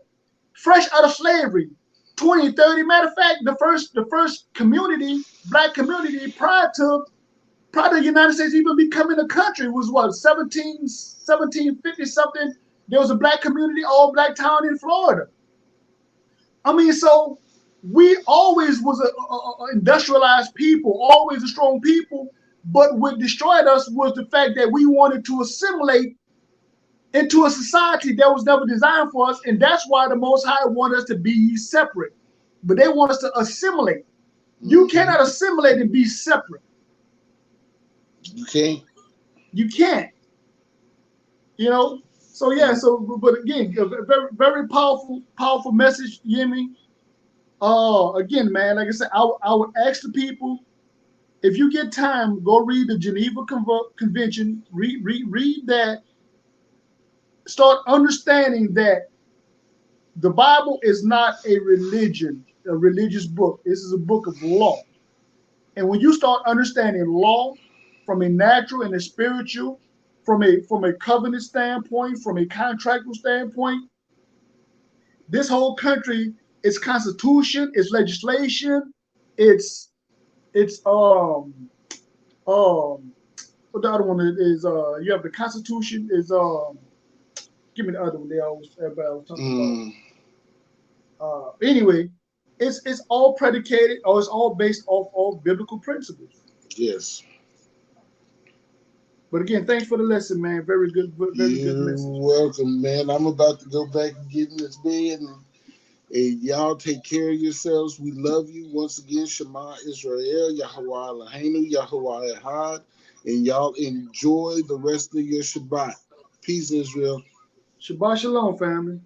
S2: fresh out of slavery, 20, 30. Matter of fact, the first community, black community prior to the United States even becoming a country was what, 1750 something. There was a black community, all black town in Florida. I mean, so we always was a industrialized people, always a strong people. But what destroyed us was the fact that we wanted to assimilate into a society that was never designed for us, and that's why the Most High wanted us to be separate. But they want us to assimilate. You cannot assimilate and be separate.
S1: You can't.
S2: You can't. You know. So yeah. So, but again, a very very powerful message, Yemi. Again, man, like I said, I would ask the people, if you get time, go read the Geneva Convention. Read that. Start understanding that the Bible is not a religious book. This is a book of law. And when you start understanding law from a natural and a spiritual, from a covenant standpoint, from a contractual standpoint, this whole country, its constitution, its legislation, its what the other one is, you have the Constitution is give me the other one everybody was talking about. Anyway, it's all predicated, or it's all based off biblical principles.
S1: Yes.
S2: But again, thanks for the lesson, man. Very good message.
S1: You're welcome, man. I'm about to go back and get in this bed, and y'all take care of yourselves. We love you. Once again, Shema Israel, Yahweh Eloheinu, Yahweh Echad, and y'all enjoy the rest of your Shabbat. Peace, Israel.
S2: Shabbat shalom, family.